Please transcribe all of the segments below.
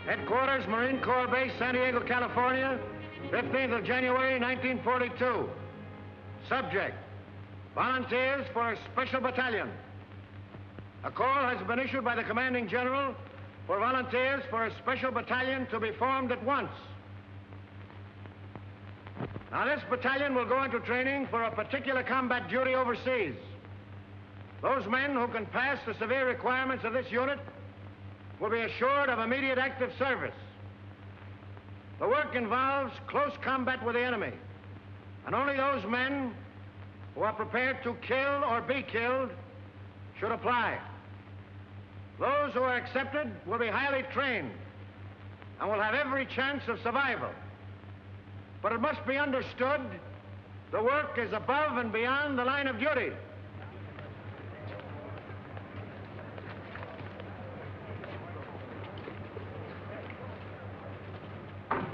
Headquarters, Marine Corps Base, San Diego, California, 15th of January, 1942. Subject, volunteers for a special battalion. A call has been issued by the commanding general for volunteers for a special battalion to be formed at once. Now, this battalion will go into training for a particular combat duty overseas. Those men who can pass the severe requirements of this unit will be assured of immediate active service. The work involves close combat with the enemy, and only those men who are prepared to kill or be killed should apply. Those who are accepted will be highly trained and will have every chance of survival. But it must be understood, the work is above and beyond the line of duty.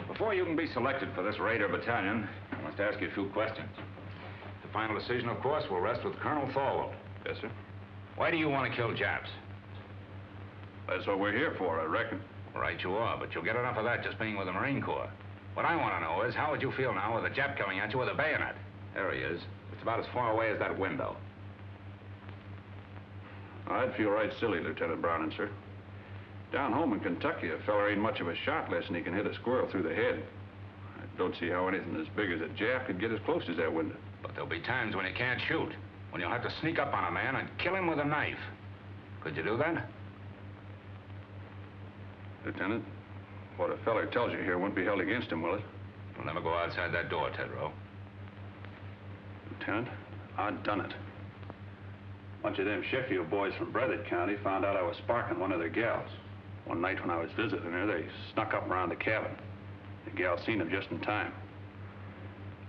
Before you can be selected for this Raider Battalion, I must ask you a few questions. The final decision, of course, will rest with Colonel Thorwald. Yes, sir. Why do you want to kill Japs? That's what we're here for, I reckon. Right you are, but you'll get enough of that just being with the Marine Corps. What I want to know is, how would you feel now with a Jap coming at you with a bayonet? There he is. It's about as far away as that window. I'd feel right silly, Lieutenant Browning, sir. Down home in Kentucky, a fella ain't much of a shot unless he can hit a squirrel through the head. I don't see how anything as big as a Jap could get as close as that window. But there'll be times when you can't shoot, when you'll have to sneak up on a man and kill him with a knife. Could you do that? Lieutenant, what a feller tells you here won't be held against him, will it? You'll never go outside that door, Tedrow. Lieutenant, I've done it. A bunch of them Sheffield boys from Breathitt County found out I was sparking one of their gals. One night when I was visiting her, they snuck up around the cabin. The gal seen them just in time.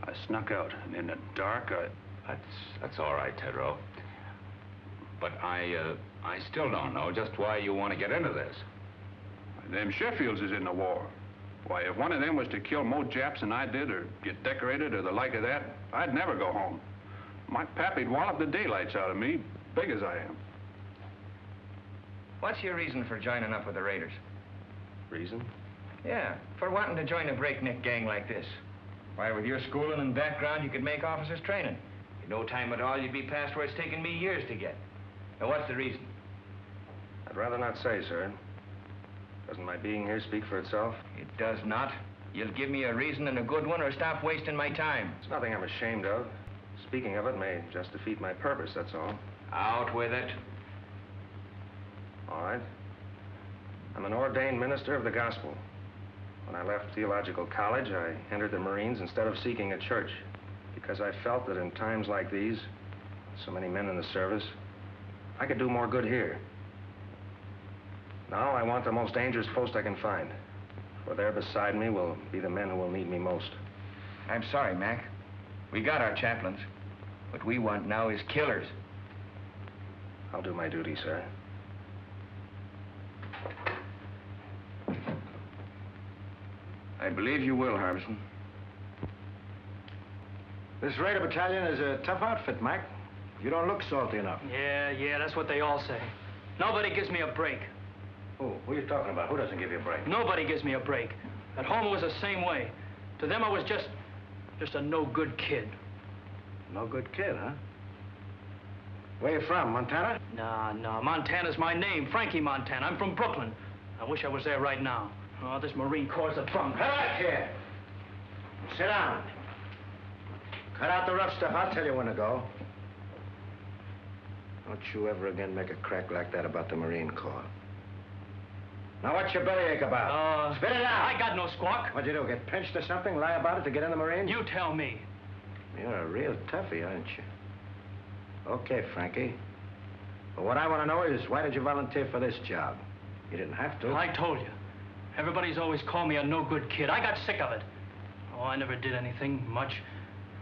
I snuck out, and in the dark, That's all right, Tedrow. But I still don't know just why you want to get into this. Them Sheffields is in the war. Why, if one of them was to kill more Japs than I did, or get decorated, or the like of that, I'd never go home. My pappy'd wallop the daylights out of me, big as I am. What's your reason for joining up with the Raiders? Reason? Yeah, for wanting to join a breakneck gang like this. Why, with your schooling and background, you could make officers' training. In no time at all, you'd be past where it's taken me years to get. Now, what's the reason? I'd rather not say, sir. Doesn't my being here speak for itself? It does not. You'll give me a reason and a good one, or stop wasting my time. It's nothing I'm ashamed of. Speaking of it may just defeat my purpose, that's all. Out with it. All right. I'm an ordained minister of the gospel. When I left theological college, I entered the Marines instead of seeking a church, because I felt that in times like these, so many men in the service, I could do more good here. Now I want the most dangerous post I can find, for there beside me will be the men who will need me most. I'm sorry, Mac. We got our chaplains. What we want now is killers. I'll do my duty, sir. I believe you will, Harbison. This Raider Battalion is a tough outfit, Mac. You don't look salty enough. Yeah, that's what they all say. Nobody gives me a break. Who are you talking about? Who doesn't give you a break? Nobody gives me a break. At home, it was the same way. To them, I was just a no-good kid. No good kid, huh? Where you from, Montana? No, Montana's my name, Frankie Montana. I'm from Brooklyn. I wish I was there right now. Oh, this Marine Corps is a bum. Come back here. Sit down. Cut out the rough stuff. I'll tell you when to go. Don't you ever again make a crack like that about the Marine Corps. Now, what's your bellyache about? Spit it out. I got no squawk. What'd you do, get pinched or something? Lie about it to get in the Marines? You tell me. You're a real toughie, aren't you? Okay, Frankie. But what I want to know is, why did you volunteer for this job? You didn't have to. I told you. Everybody's always called me a no-good kid. I got sick of it. Oh, I never did anything much.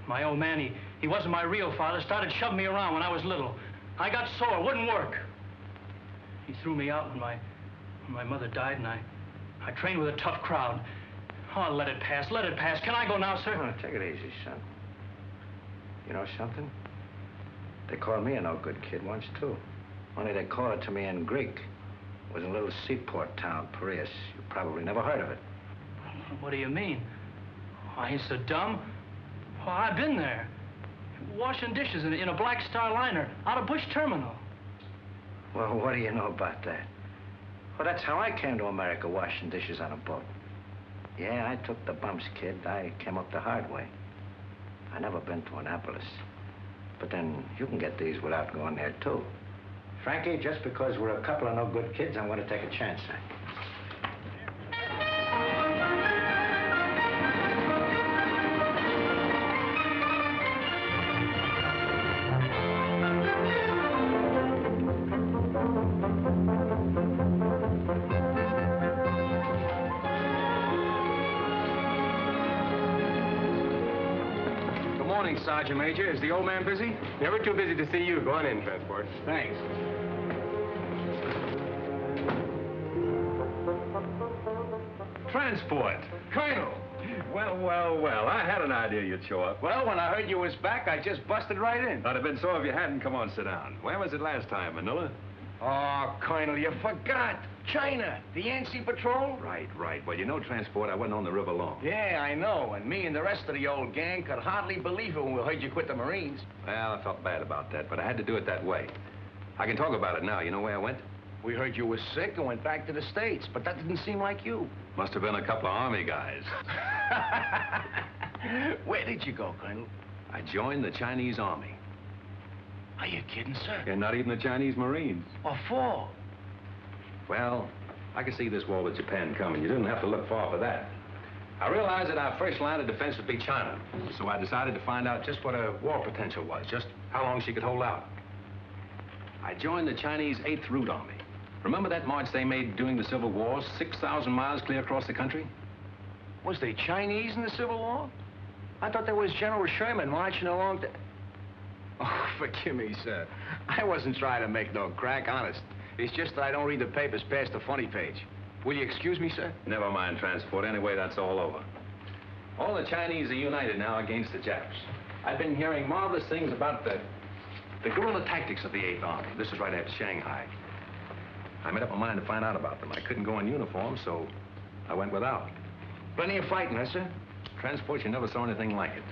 My old man, he wasn't my real father, started shoving me around when I was little. I got sore, wouldn't work. He threw me out when my mother died, and I trained with a tough crowd. Oh, let it pass, let it pass. Can I go now, sir? Oh, take it easy, son. You know something? They called me a no-good kid once, too. Only they call it to me in Greek. was in a little seaport town, Piraeus. You probably never heard of it. What do you mean? I ain't so dumb. Oh, I've been there. Washing dishes in a Black Star liner out of Bush Terminal. Well, what do you know about that? Well, that's how I came to America, washing dishes on a boat. Yeah, I took the bumps, kid. I came up the hard way. I never been to Annapolis. But then you can get these without going there, too. Frankie, just because we're a couple of no good kids, I'm going to take a chance on you. Sergeant Major, is the old man busy? Never too busy to see you. Go on in, Transport. Thanks. Transport. Colonel. Well, I had an idea you'd show up. Well, when I heard you was back, I just busted right in. I'd have been so if you hadn't. Come on, sit down. Where was it last time, Manila? Oh, Colonel, you forgot. China, the Yancey Patrol. Right. Well, you know, Transport, I wasn't on the river long. Yeah, I know. And me and the rest of the old gang could hardly believe it when we heard you quit the Marines. Well, I felt bad about that, but I had to do it that way. I can talk about it now. You know where I went? We heard you was sick and went back to the States, but that didn't seem like you. Must have been a couple of Army guys. Where did you go, Colonel? I joined the Chinese Army. Are you kidding, sir? And not even the Chinese Marines. What for? Well, I could see this war with Japan coming. You didn't have to look far for that. I realized that our first line of defense would be China. So I decided to find out just what her war potential was, just how long she could hold out. I joined the Chinese 8th Route Army. Remember that march they made during the Civil War, 6,000 miles clear across the country? Was they Chinese in the Civil War? I thought there was General Sherman marching along to... Oh, forgive me, sir. I wasn't trying to make no crack, honest. It's just that I don't read the papers past the funny page. Will you excuse me, sir? Never mind, Transport. Anyway, that's all over. All the Chinese are united now against the Japs. I've been hearing marvelous things about the guerrilla tactics of the 8th Army. This is right after Shanghai. I made up my mind to find out about them. I couldn't go in uniform, so I went without. Plenty of fighting, huh, sir? Transport, you never saw anything like it.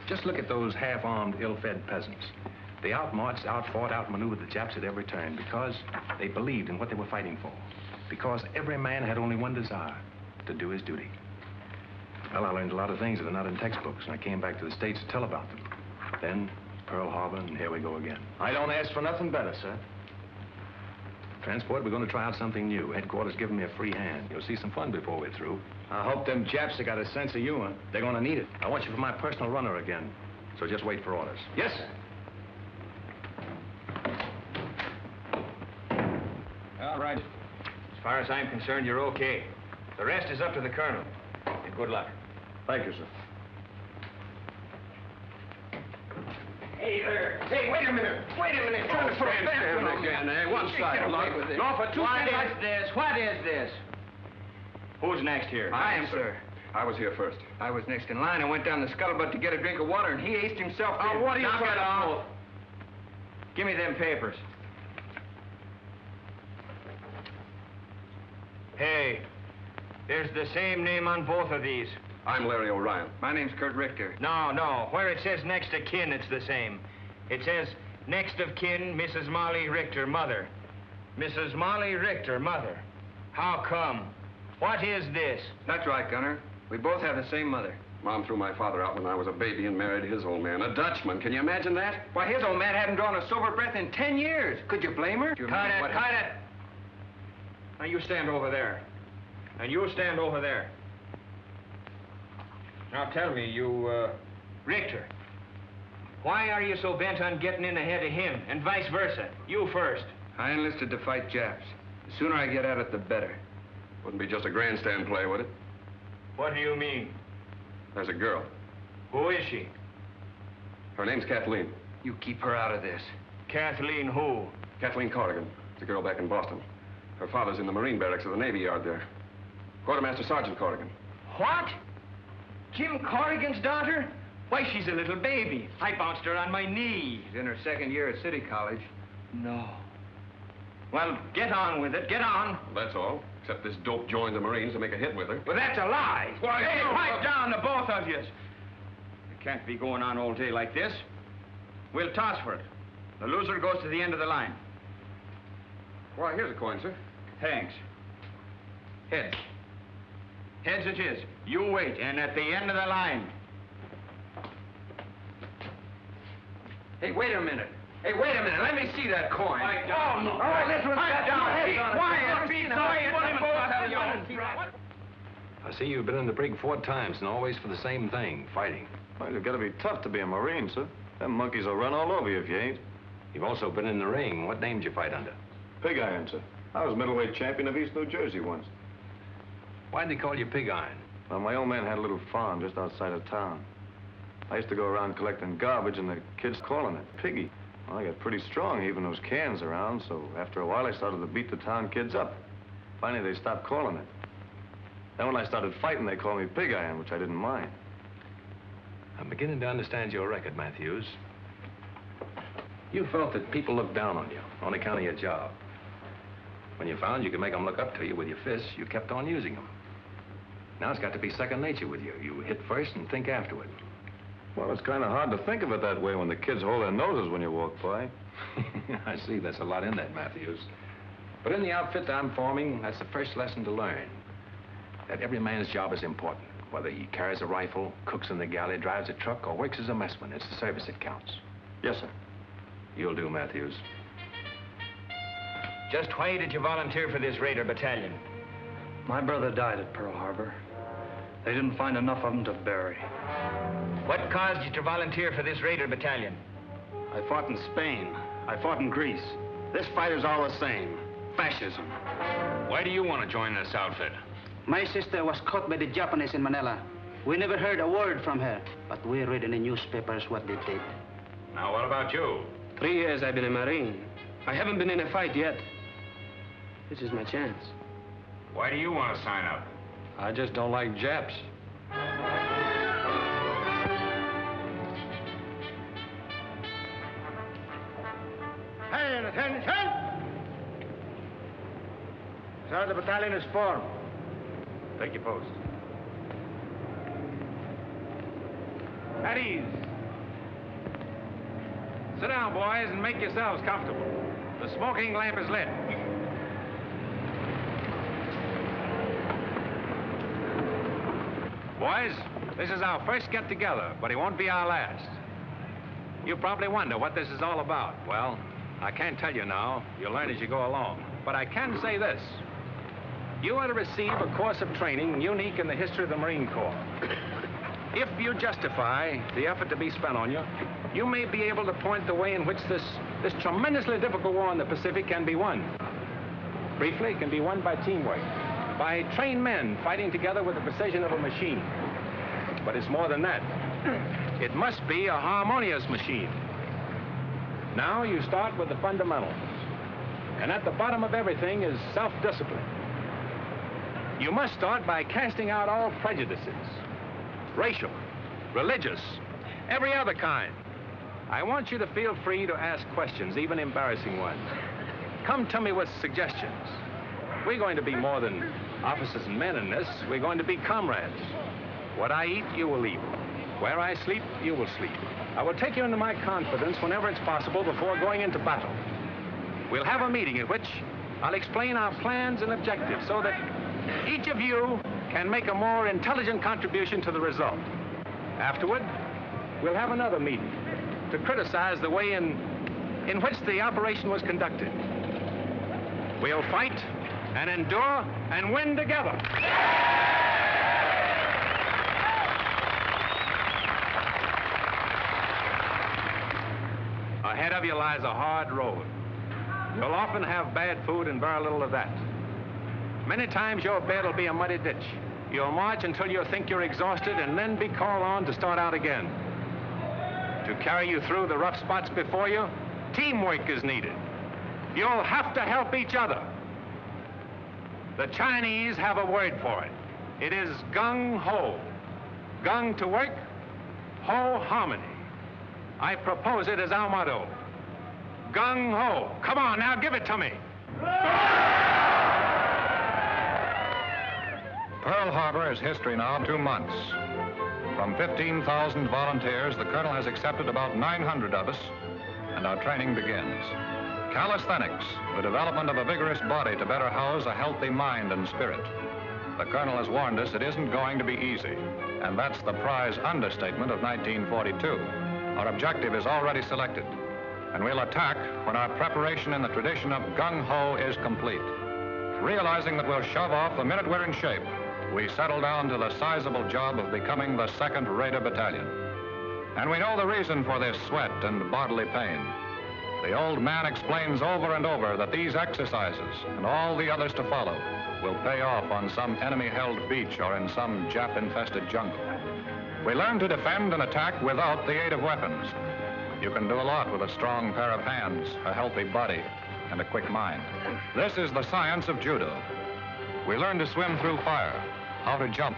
Just look at those half-armed, ill-fed peasants. They outmarched, outfought, outmaneuvered the Japs at every turn because they believed in what they were fighting for. Because every man had only one desire, to do his duty. Well, I learned a lot of things that are not in textbooks, and I came back to the States to tell about them. Then, Pearl Harbor, and here we go again. I don't ask for nothing better, sir. Transport, we're going to try out something new. Headquarters giving me a free hand. You'll see some fun before we're through. I hope them Japs have got a sense of humor. They're going to need it. I want you for my personal runner again, so just wait for orders. Yes, sir. All right. As far as I'm concerned, you're okay. The rest is up to the colonel. And good luck. Thank you, sir. Hey there. Hey, wait a minute. Wait a minute. Trying to put a fence on again, eh? One side. No, for two seconds. What is this? Who's next here? I am, sir. I was here first. I was next in line. I went down the scuttlebutt to get a drink of water, and he aced himself in. Oh, what are you Knock talking it off. Give me them papers. Hey, there's the same name on both of these. I'm Larry O'Ryan. My name's Kurt Richter. No. Where it says next of kin, it's the same. It says next of kin, Mrs. Molly Richter, mother. Mrs. Molly Richter, mother. How come? What is this? That's right, Gunner. We both have the same mother. Mom threw my father out when I was a baby and married his old man, a Dutchman. Can you imagine that? Why, his old man hadn't drawn a sober breath in 10 years. Could you blame her? Cut it. Now, you stand over there. And you stand over there. Now, tell me, Richter, why are you so bent on getting in ahead of him, and vice versa? You first. I enlisted to fight Japs. The sooner I get at it, the better. Wouldn't be just a grandstand play, would it? What do you mean? There's a girl. Who is she? Her name's Kathleen. You keep her out of this. Kathleen who? Kathleen Corrigan. It's a girl back in Boston. Her father's in the Marine barracks of the Navy Yard there. Quartermaster Sergeant Corrigan. What? Jim Corrigan's daughter? Why, she's a little baby. I bounced her on my knee. She's in her second year at City College. No. Well, get on with it. Get on. That's all. Except this dope joined the Marines to make a hit with her. Well, that's a lie. Why, hey, no, pipe down, the both of you. It can't be going on all day like this. We'll toss for it. The loser goes to the end of the line. Why, here's a coin, sir. Thanks. Heads. Heads it is. You wait, and at the end of the line. Hey, wait a minute. Hey, wait a minute. Let me see that coin. Pipe down. All right, this one's got down. Hey, Quiet. Be quiet. I see you've been in the brig 4 times, and always for the same thing, fighting. Well, you've got to be tough to be a Marine, sir. Them monkeys will run all over you if you ain't. You've also been in the ring. What name did you fight under? Pig Iron, sir. I was middleweight champion of East New Jersey once. Why'd they call you Pig Iron? Well, my old man had a little farm just outside of town. I used to go around collecting garbage, and the kids calling it Piggy. Well, I got pretty strong heaving those cans around, so after a while I started to beat the town kids up. Finally, they stopped calling it. Then when I started fighting, they called me Pig Iron, which I didn't mind. I'm beginning to understand your record, Matthews. You felt that people looked down on you on account of your job. When you found you could make them look up to you with your fists, you kept on using them. Now it's got to be second nature with you. You hit first and think afterward. Well, it's kind of hard to think of it that way when the kids hold their noses when you walk by. I see. There's a lot in that, Matthews. But in the outfit that I'm forming, that's the first lesson to learn. That every man's job is important. Whether he carries a rifle, cooks in the galley, drives a truck, or works as a messman, it's the service that counts. Yes, sir. You'll do, Matthews. Just why did you volunteer for this Raider Battalion? My brother died at Pearl Harbor. They didn't find enough of him to bury. What caused you to volunteer for this Raider Battalion? I fought in Spain. I fought in Greece. This fight is all the same. Fascism. Why do you want to join this outfit? My sister was caught by the Japanese in Manila. We never heard a word from her, but we read in the newspapers what they did. Now, what about you? 3 years I've been a Marine. I haven't been in a fight yet. This is my chance. Why do you want to sign up? I just don't like Japs. Hey, and attention! Sir, the battalion is formed. Take your post. At ease. Sit down, boys, and make yourselves comfortable. The smoking lamp is lit. Boys, this is our first get-together, but it won't be our last. You probably wonder what this is all about. Well, I can't tell you now. You'll learn as you go along. But I can say this. You are to receive a course of training unique in the history of the Marine Corps. If you justify the effort to be spent on you, you may be able to point the way in which this tremendously difficult war in the Pacific can be won. Briefly, it can be won by teamwork, by trained men fighting together with the precision of a machine. But it's more than that. It must be a harmonious machine. Now you start with the fundamentals. And at the bottom of everything is self-discipline. You must start by casting out all prejudices. Racial, religious, every other kind. I want you to feel free to ask questions, even embarrassing ones. Come to me with suggestions. We're going to be more than officers and men in this. We're going to be comrades. What I eat, you will eat. Where I sleep, you will sleep. I will take you into my confidence whenever it's possible before going into battle. We'll have a meeting at which I'll explain our plans and objectives so that each of you can make a more intelligent contribution to the result. Afterward, we'll have another meeting to criticize the way in which the operation was conducted. We'll fight and endure and win together. Ahead of you lies a hard road. You'll often have bad food and very little of that. Many times your bed will be a muddy ditch. You'll march until you think you're exhausted and then be called on to start out again. To carry you through the rough spots before you, teamwork is needed. You'll have to help each other. The Chinese have a word for it. It is gung ho. Gung to work, ho harmony. I propose it as our motto. Gung ho. Come on now, give it to me. Pearl Harbor is history now, 2 months. From 15,000 volunteers, the colonel has accepted about 900 of us, and our training begins. Calisthenics, the development of a vigorous body to better house a healthy mind and spirit. The colonel has warned us it isn't going to be easy, and that's the prize understatement of 1942. Our objective is already selected, and we'll attack when our preparation in the tradition of gung-ho is complete. Realizing that we'll shove off the minute we're in shape, we settle down to the sizable job of becoming the 2nd Raider Battalion. And we know the reason for this sweat and bodily pain. The old man explains over and over that these exercises, and all the others to follow, will pay off on some enemy-held beach or in some Jap-infested jungle. We learn to defend and attack without the aid of weapons. You can do a lot with a strong pair of hands, a healthy body, and a quick mind. This is the science of judo. We learn to swim through fire, how to jump.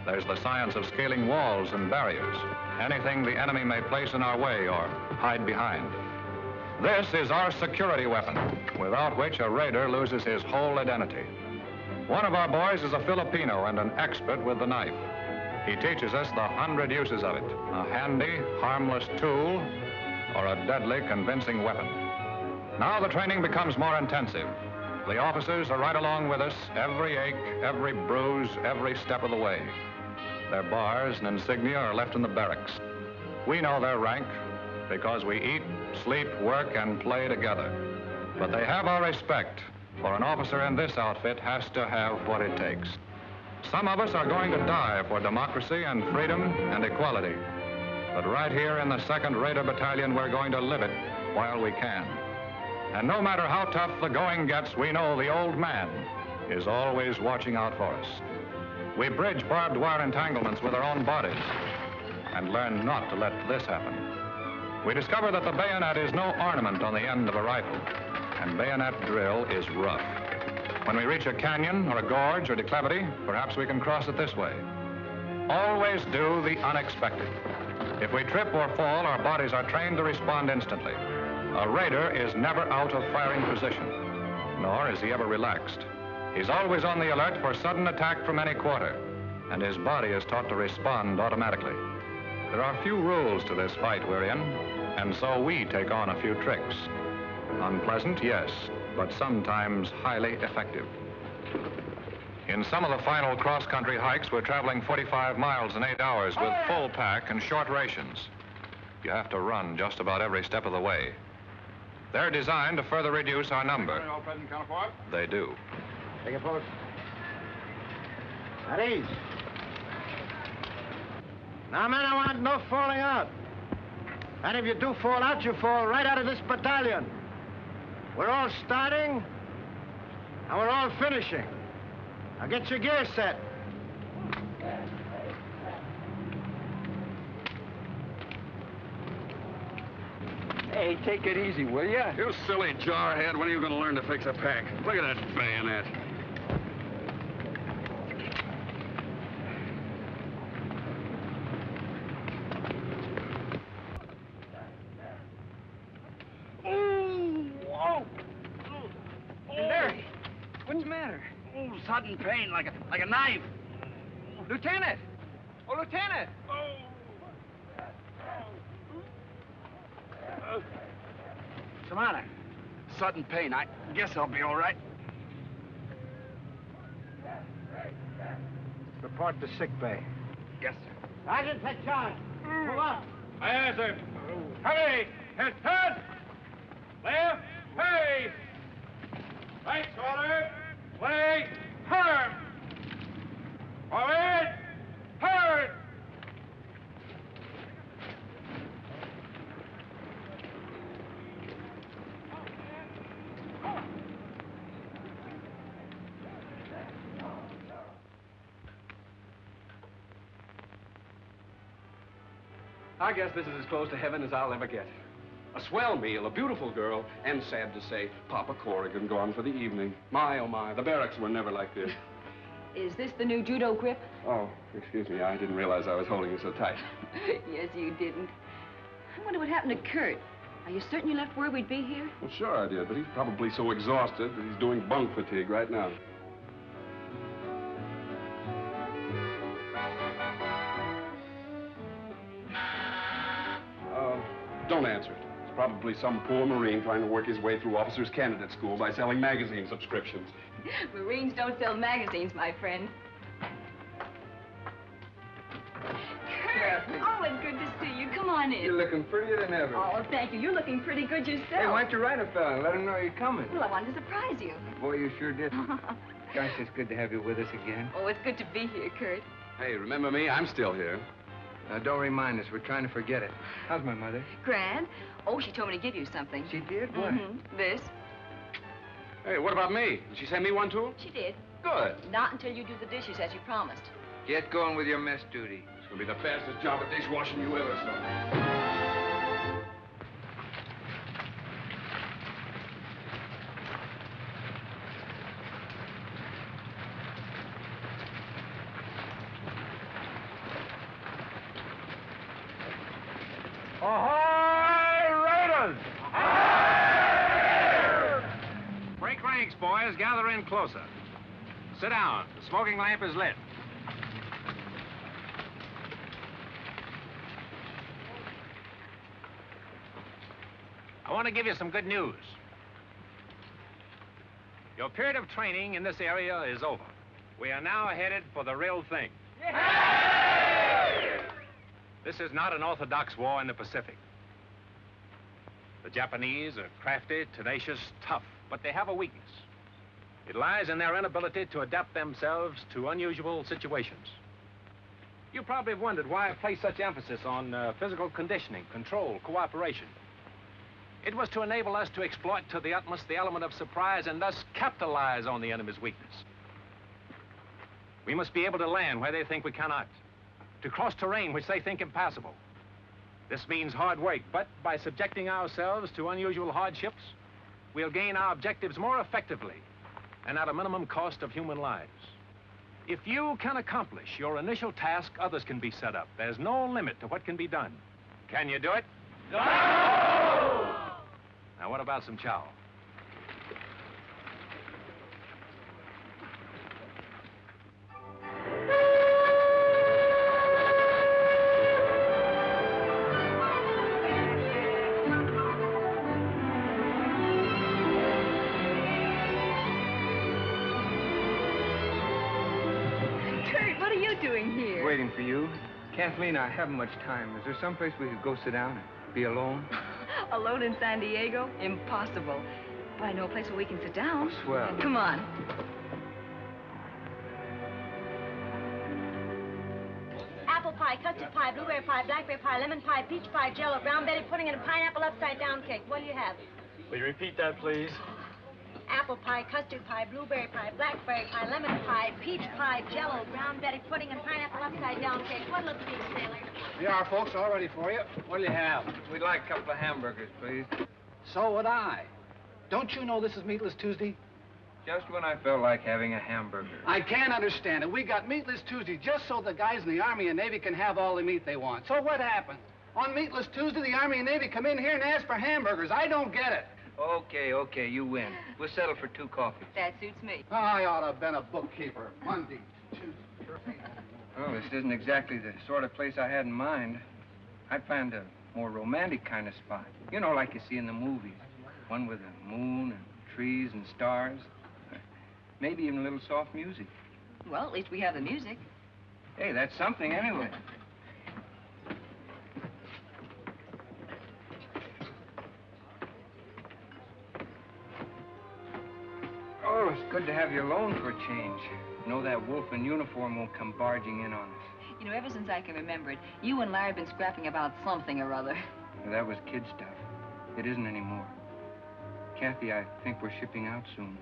There's the science of scaling walls and barriers, anything the enemy may place in our way or hide behind. This is our security weapon, without which a raider loses his whole identity. One of our boys is a Filipino and an expert with the knife. He teaches us the 100 uses of it, a handy, harmless tool, or a deadly, convincing weapon. Now the training becomes more intensive. The officers are right along with us, every ache, every bruise, every step of the way. Their bars and insignia are left in the barracks. We know their rank because we eat, sleep, work, and play together. But they have our respect, for an officer in this outfit has to have what it takes. Some of us are going to die for democracy and freedom and equality. But right here in the 2nd Raider Battalion, we're going to live it while we can. And no matter how tough the going gets, we know the old man is always watching out for us. We bridge barbed wire entanglements with our own bodies and learn not to let this happen. We discover that the bayonet is no ornament on the end of a rifle, and bayonet drill is rough. When we reach a canyon or a gorge or declivity, perhaps we can cross it this way. Always do the unexpected. If we trip or fall, our bodies are trained to respond instantly. A raider is never out of firing position, nor is he ever relaxed. He's always on the alert for sudden attack from any quarter, and his body is taught to respond automatically. There are few rules to this fight we're in, and so we take on a few tricks. Unpleasant, yes, but sometimes highly effective. In some of the final cross-country hikes, we're traveling 45 miles in 8 hours with full pack and short rations. You have to run just about every step of the way. They're designed to further reduce our number. All present, count of 4. They do. Take it forward. At ease. Now, men, I want no falling out. And if you do fall out, you fall right out of this battalion. We're all starting, and we're all finishing. Now get your gear set. Hey, take it easy, will you? You silly jarhead. When are you going to learn to fix a pack? Look at that bayonet. What's the matter? Oh, sudden pain, like a knife. Lieutenant! Oh, Lieutenant! What's the matter? Sudden pain. I guess I'll be all right. Report to sick bay. Yes, sir. Sergeant, take charge. Move up. Aye, aye, sir. Hurry! Head! Left! Hey! Right shoulder! Leg! Turn! Forward! Turn! I guess this is as close to heaven as I'll ever get. A swell meal, a beautiful girl, and sad to say, Papa Corrigan gone for the evening. My, oh my, the barracks were never like this. Is this the new judo grip? Oh, excuse me, I didn't realize I was holding you so tight. Yes, you didn't. I wonder what happened to Kurt. Are you certain you left word we'd be here? Well, sure I did, but he's probably so exhausted that he's doing bunk fatigue right now. Don't answer it. It's probably some poor Marine trying to work his way through officers' candidate school by selling magazine subscriptions. Marines don't sell magazines, my friend. Kurt! Oh, it's good to see you. Come on in. You're looking prettier than ever. Oh, thank you. You're looking pretty good yourself. Hey, why don't you write a fella and let him know you're coming? Well, I wanted to surprise you. Boy, you sure did. Gosh, it's good to have you with us again. Oh, it's good to be here, Kurt. Hey, remember me? I'm still here. Now, don't remind us. We're trying to forget it. How's my mother? Grand. Oh, she told me to give you something. She did? What? This. Hey, what about me? Did she send me one, too? She did. Good. Not until you do the dishes as you promised. Get going with your mess duty. It's going to be the fastest job of dishwashing you ever saw. Ahoy, Raiders! Ahoy! Break ranks, boys. Gather in closer. Sit down. The smoking lamp is lit. I want to give you some good news. Your period of training in this area is over. We are now headed for the real thing. This is not an orthodox war in the Pacific. The Japanese are crafty, tenacious, tough, but they have a weakness. It lies in their inability to adapt themselves to unusual situations. You probably have wondered why I place such emphasis on physical conditioning, control, cooperation. It was to enable us to exploit to the utmost the element of surprise and thus capitalize on the enemy's weakness. We must be able to land where they think we cannot, to cross terrain which they think impassable. This means hard work, but by subjecting ourselves to unusual hardships, we'll gain our objectives more effectively and at a minimum cost of human lives. If you can accomplish your initial task, others can be set up. There's no limit to what can be done. Can you do it? No! Now, what about some chow? Waiting for you. Kathleen, I haven't much time. Is there someplace we could go sit down and be alone? Alone in San Diego? Impossible. But I know a place where we can sit down. Oh, swell. Come on. Apple pie, custard pie, blueberry pie, blackberry pie, lemon pie, peach pie, jello, brown Betty pudding, and a pineapple upside-down cake. What do you have? Will you repeat that, please? Apple pie, custard pie, blueberry pie, blackberry pie, lemon pie, peach pie, jello, brown Betty pudding, and pineapple upside-down cake. What'll it be, sailor? Here are folks all ready for you. What'll you have? We'd like a couple of hamburgers, please. So would I. Don't you know this is Meatless Tuesday? Just when I felt like having a hamburger. I can't understand it. We got Meatless Tuesday just so the guys in the Army and Navy can have all the meat they want. So what happened? On Meatless Tuesday, the Army and Navy come in here and ask for hamburgers. I don't get it. Okay, you win. We'll settle for 2 coffees. That suits me. I ought to have been a bookkeeper. Monday, Tuesday. Well, this isn't exactly the sort of place I had in mind. I'd find a more romantic kind of spot. You know, like you see in the movies. One with a moon and trees and stars. Maybe even a little soft music. Well, at least we have the music. Hey, that's something anyway. Oh, it's good to have you alone for a change. Know that wolf in uniform won't come barging in on us. You know, ever since I can remember it, you and Larry have been scrapping about something or other. Well, that was kid stuff. It isn't anymore. Kathy, I think we're shipping out soon.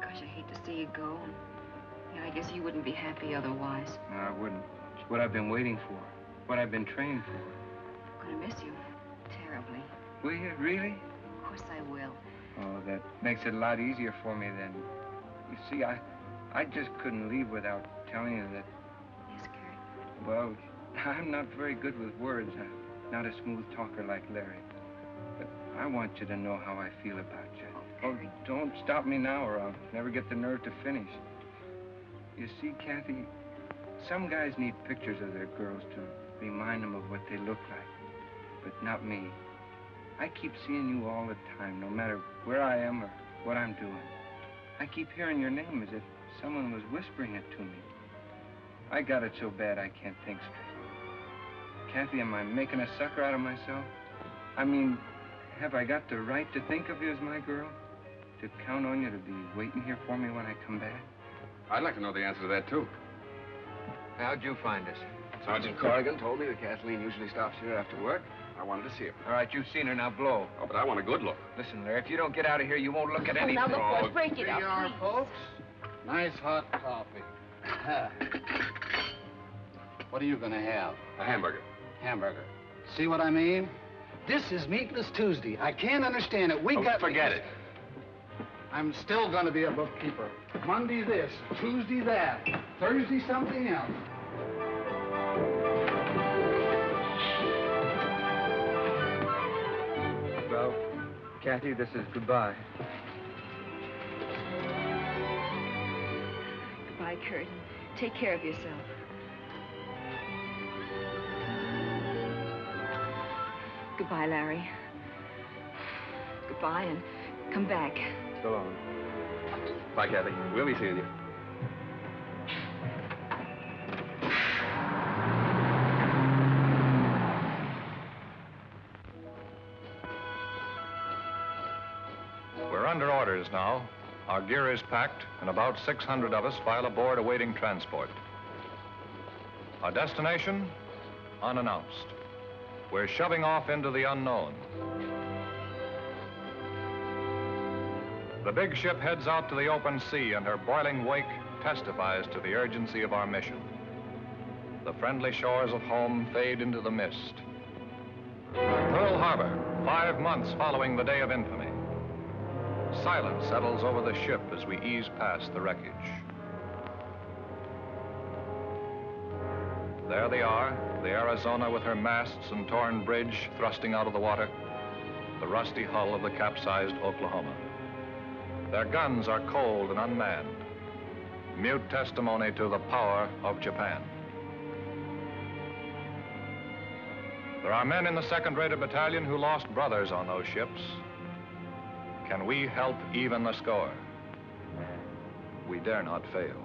Gosh, I hate to see you go. Yeah, I guess you wouldn't be happy otherwise. No, I wouldn't. It's what I've been waiting for. What I've been trained for. I'm gonna miss you. Terribly. Will you, really? Of course I will. Oh, that makes it a lot easier for me then. You see, I just couldn't leave without telling you that... Yes, Kurt? Well, I'm not very good with words. not a smooth talker like Larry. But I want you to know how I feel about you. Oh, don't stop me now or I'll never get the nerve to finish. You see, Kathy, some guys need pictures of their girls to remind them of what they look like. But not me. I keep seeing you all the time, no matter where I am or what I'm doing. I keep hearing your name as if someone was whispering it to me. I got it so bad I can't think straight. Kathy, am I making a sucker out of myself? I mean, have I got the right to think of you as my girl? To count on you to be waiting here for me when I come back? I'd like to know the answer to that, too. How'd you find us? Sergeant Corrigan told me that Kathleen usually stops here after work. I wanted to see her. All right, you've seen her, now blow. Oh, but I want a good look. Listen, Larry, if you don't get out of here, you won't look at anything. Now look, boys, break it up, Here you are, please. folks. Nice hot coffee. What are you gonna have? A hamburger. Hamburger. See what I mean? This is Meatless Tuesday. I can't understand it. Forget it. I'm still gonna be a bookkeeper. Monday this, Tuesday that, Thursday something else. Well, Kathy, this is goodbye. Goodbye, Kurt. Take care of yourself. Goodbye, Larry. Goodbye, and come back. So long. Bye, Kathy. We'll be seeing you. We're under orders now. Our gear is packed, and about 600 of us file aboard awaiting transport. Our destination? Unannounced. We're shoving off into the unknown. The big ship heads out to the open sea, and her boiling wake testifies to the urgency of our mission. The friendly shores of home fade into the mist. Pearl Harbor, 5 months following the day of infamy. Silence settles over the ship as we ease past the wreckage. There they are, the Arizona with her masts and torn bridge thrusting out of the water, the rusty hull of the capsized Oklahoma. Their guns are cold and unmanned, mute testimony to the power of Japan. There are men in the 2nd Raider Battalion who lost brothers on those ships. Can we help even the score? We dare not fail.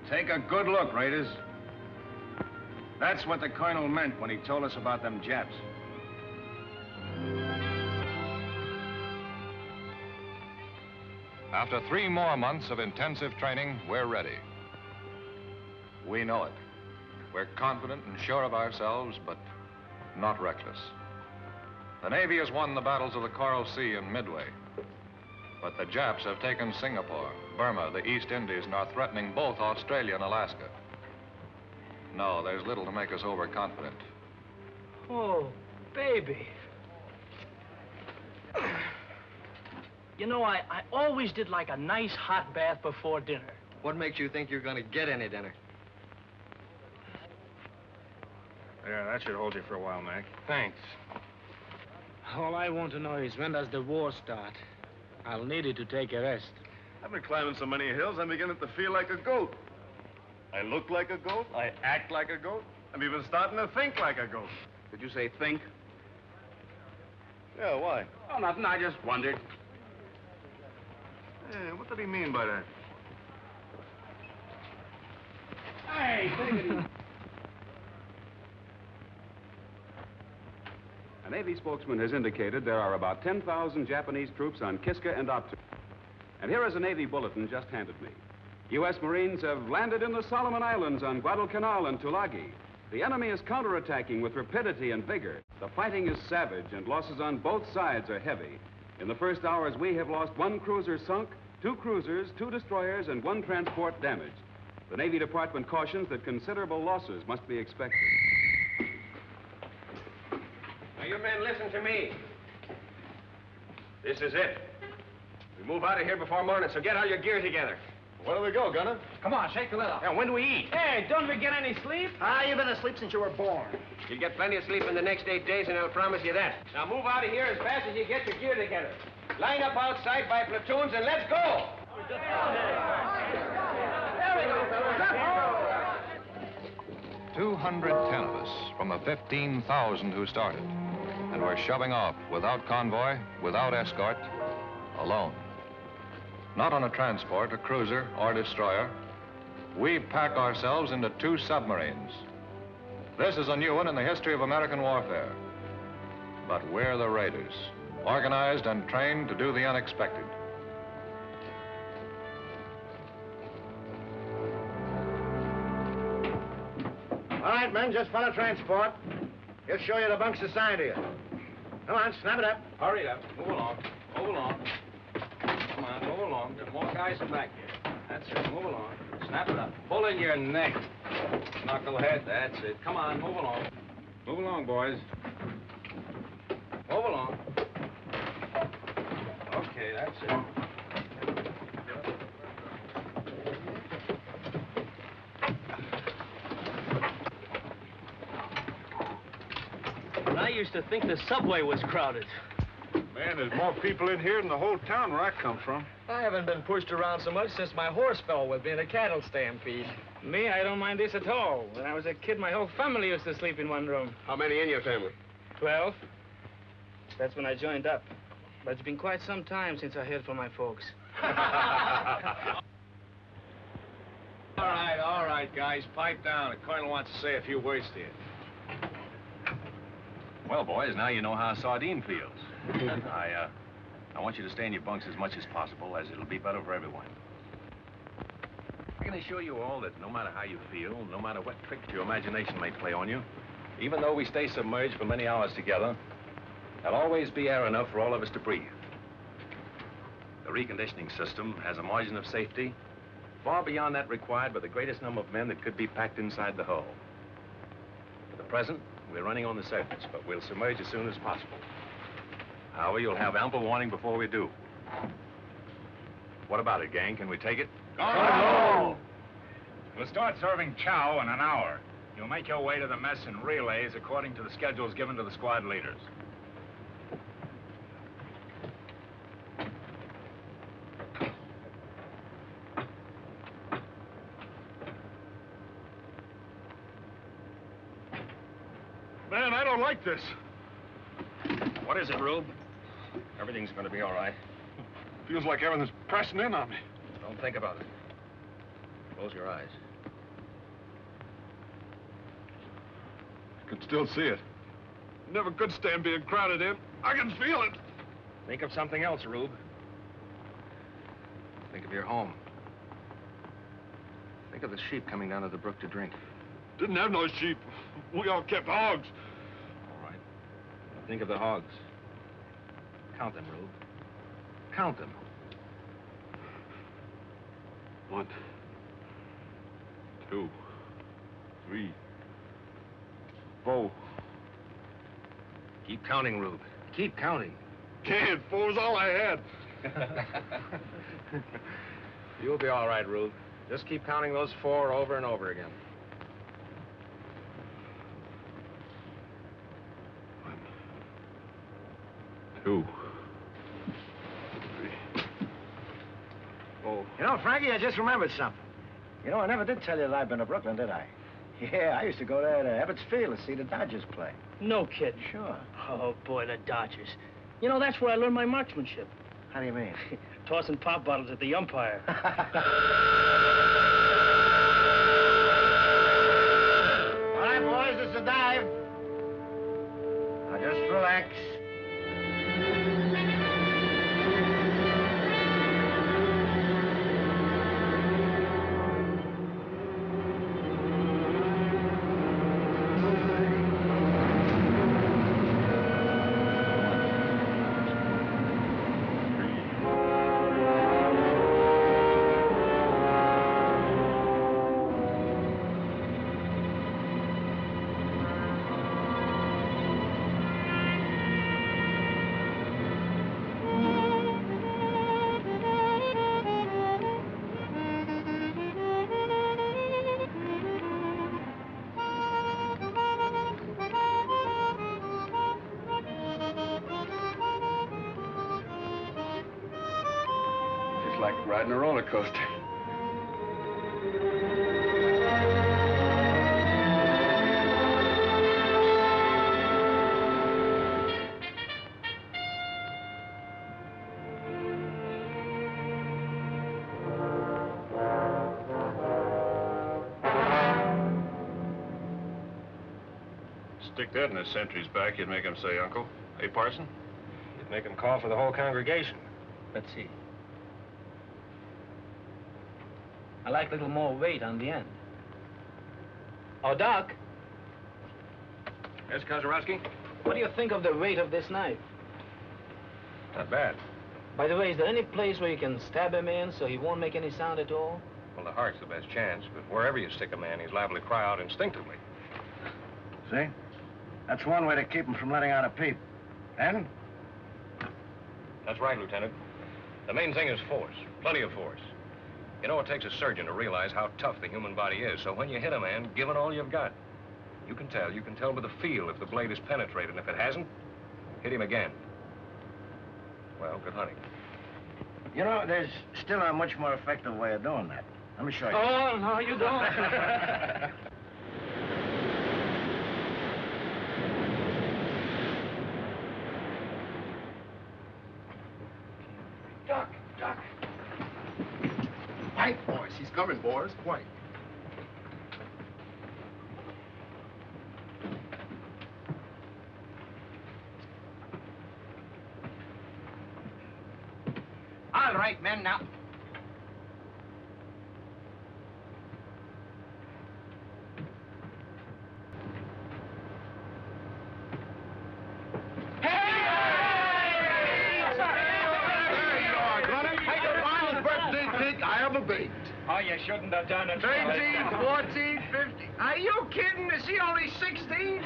Take a good look, Raiders. That's what the colonel meant when he told us about them Japs. After 3 more months of intensive training, we're ready. We know it. We're confident and sure of ourselves, but not reckless. The Navy has won the battles of the Coral Sea and Midway. But the Japs have taken Singapore, Burma, the East Indies, and are threatening both Australia and Alaska. No, there's little to make us overconfident. Oh, baby. You know, I always did like a nice hot bath before dinner. What makes you think you're going to get any dinner? Yeah, that should hold you for a while, Mac. Thanks. All I want to know is when does the war start? I'll need it to take a rest. I've been climbing so many hills, I'm beginning to feel like a goat. I look like a goat, I act like a goat, I'm even starting to think like a goat. Did you say think? Yeah, why? Oh, nothing. I just wondered. Yeah, what did he mean by that? Hey, take it easy. A Navy spokesman has indicated there are about 10,000 Japanese troops on Kiska and Attu. And here is a Navy bulletin just handed me. U.S. Marines have landed in the Solomon Islands on Guadalcanal and Tulagi. The enemy is counterattacking with rapidity and vigor. The fighting is savage, and losses on both sides are heavy. In the first hours, we have lost 1 cruiser sunk, 2 cruisers, 2 destroyers, and 1 transport damaged. The Navy Department cautions that considerable losses must be expected. Now, you men, listen to me. This is it. We move out of here before morning, so get all your gear together. Where do we go, Gunner? Come on, shake the lid off. Now, when do we eat? Hey, don't we get any sleep? You've been asleep since you were born. You'll get plenty of sleep in the next 8 days, and I'll promise you that. Now move out of here as fast as you get your gear together. Line up outside by platoons, and let's go! 210 of us from the 15,000 who started. And we're shoving off without convoy, without escort, alone. Not on a transport, a cruiser, or destroyer. We pack ourselves into 2 submarines. This is a new one in the history of American warfare. But we're the Raiders, organized and trained to do the unexpected. All right, men, just follow transport. He'll show you the bunks assigned to you. Come on, snap it up. Hurry it up. Move along. Move along. Come on, move along. There are more guys in back here. That's it. Move along. Snap it up. Pull in your neck. Knucklehead. That's it. Come on, move along. Move along, boys. Move along. Okay, that's it. I used to think the subway was crowded. Man, there's more people in here than the whole town where I come from. I haven't been pushed around so much since my horse fell with me in a cattle stampede. Me, I don't mind this at all. When I was a kid, my whole family used to sleep in one room. How many in your family? 12. That's when I joined up. But it's been quite some time since I heard from my folks. All right, guys, pipe down. The colonel wants to say a few words to you. Well, boys, now you know how a sardine feels. I want you to stay in your bunks as much as possible, as it'll be better for everyone. I can assure you all that no matter how you feel, no matter what tricks your imagination may play on you, even though we stay submerged for many hours together, there'll always be air enough for all of us to breathe. The reconditioning system has a margin of safety far beyond that required by the greatest number of men that could be packed inside the hull. For the present, we're running on the surface, but we'll submerge as soon as possible. However, you'll have ample warning before we do. What about it, gang? Can we take it? Go! We'll start serving chow in an hour. You'll make your way to the mess in relays according to the schedules given to the squad leaders. Man, I don't like this. What is it, Rube? Everything's going to be all right. Feels like everything's pressing in on me. Don't think about it. Close your eyes. I can still see it. Never could stand being crowded in. I can feel it. Think of something else, Rube. Think of your home. Think of the sheep coming down to the brook to drink. Didn't have no sheep. We all kept hogs. All right. Think of the hogs. Count them, Rube. Count them. 1, 2, 3, 4. Keep counting, Rube. Keep counting. Can't. 4 was all I had. You'll be all right, Rube. Just keep counting those 4 over and over again. 1, 2, 3, 4. You know, Frankie, I just remembered something. You know, I never did tell you that I've been to Brooklyn, did I? Yeah, I used to go there to Ebbets Field to see the Dodgers play. No kidding. Sure. Oh, boy, the Dodgers. You know, that's where I learned my marksmanship. How do you mean? Tossing pop bottles at the umpire. All right, boys, it's a dive. Now, just relax. It's like riding a roller coaster. Stick that in his sentry's back, you'd make him say, Uncle. Hey, Parson? You'd make him call for the whole congregation. Let's see. I like a little more weight on the end. Oh, Doc. Yes, Kozarowski? What do you think of the weight of this knife? Not bad. By the way, is there any place where you can stab him in so he won't make any sound at all? Well, the heart's the best chance, but wherever you stick a man, he's liable to cry out instinctively. See? That's one way to keep him from letting out a peep. And? That's right, Lieutenant. The main thing is force. Plenty of force. You know, it takes a surgeon to realize how tough the human body is, so when you hit a man, give it all you've got. You can tell by the feel if the blade is penetrated, and if it hasn't, hit him again. Well, good hunting. You know, there's still a much more effective way of doing that. Let me show you. Oh, no, you don't. Duck. Quiet, boys. He's coming, boys. Quiet. All right, men, now. I have a bait. Oh, you shouldn't have done it. 13, 14, 15. Are you kidding? Is he only 16?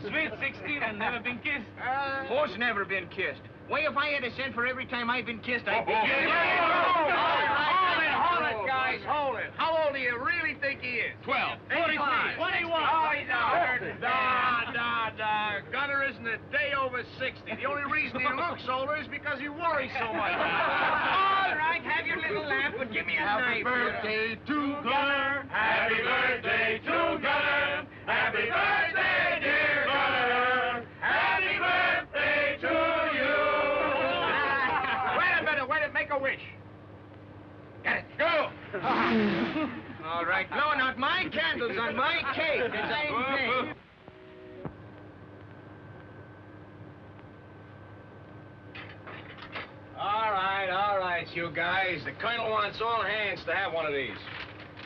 Sweet 16 and never been kissed. Horse never been kissed. Why, if I had a cent for every time I've been kissed, I'd be... Hold it, guys, hold it. How old do you really think he is? 12. 25. 21. Oh, he's out. Nah. Gunner isn't a day over 60. The only reason he looks older is because he worries so much. All right, have your little laugh, but give me a knife. Happy birthday to Gunner. Happy birthday to Gunner. Happy birthday, dear Gunner. Happy birthday to you. Wait a minute. Make a wish. Get it. Go. All right. No, not my candles on my cake. The same thing. All right, you guys. The colonel wants all hands to have one of these.